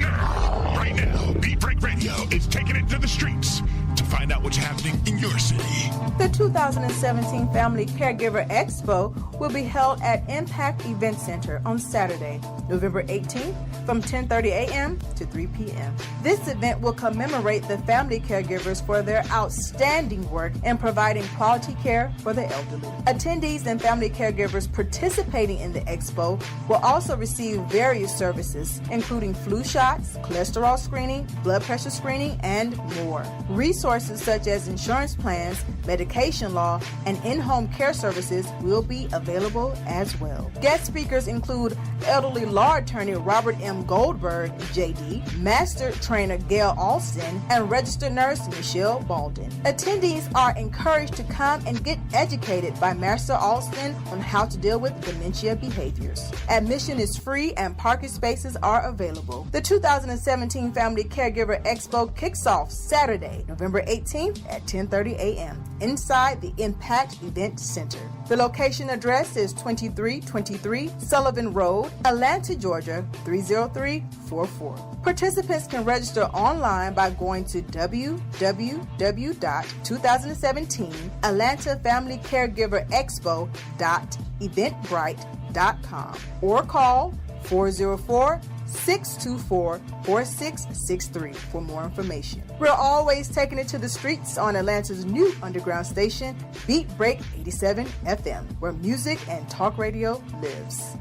E: now, Beat Break Radio is taking it to the streets to find out what's happening in your city.
P: The 2017 Family Caregiver Expo will be held at Impact Event Center on Saturday, November 18th from 10:30 a.m. to 3 p.m. This event will commemorate the family caregivers for their outstanding work in providing quality care for the elderly. Attendees and family caregivers participating in the expo will also receive various services, including flu shots, cholesterol screening, blood pressure screening, and more. Resources such as insurance plans, medication law, and in-home care services will be available as well. Guest speakers include elderly law attorney Robert M. Goldberg, JD, master trainer Gail Alston, and registered nurse Michelle Baldwin. Attendees are encouraged to come and get educated by Master Alston on how to deal with dementia behaviors. Admission is free and parking spaces are available. The 2017 Family Caregiver Expo kicks off Saturday, November 18th at 10:30 a.m. inside the Impact Event Center. The location address is 2323 Sullivan Road, Atlanta, Georgia 30344. Participants can register online by going to www.2017FamilyCaregiverExpo.eventbrite.com or call 404-624-4663 for more information. We're always taking it to the streets on Atlanta's new underground station, Beat Break 87 FM, where music and talk radio lives.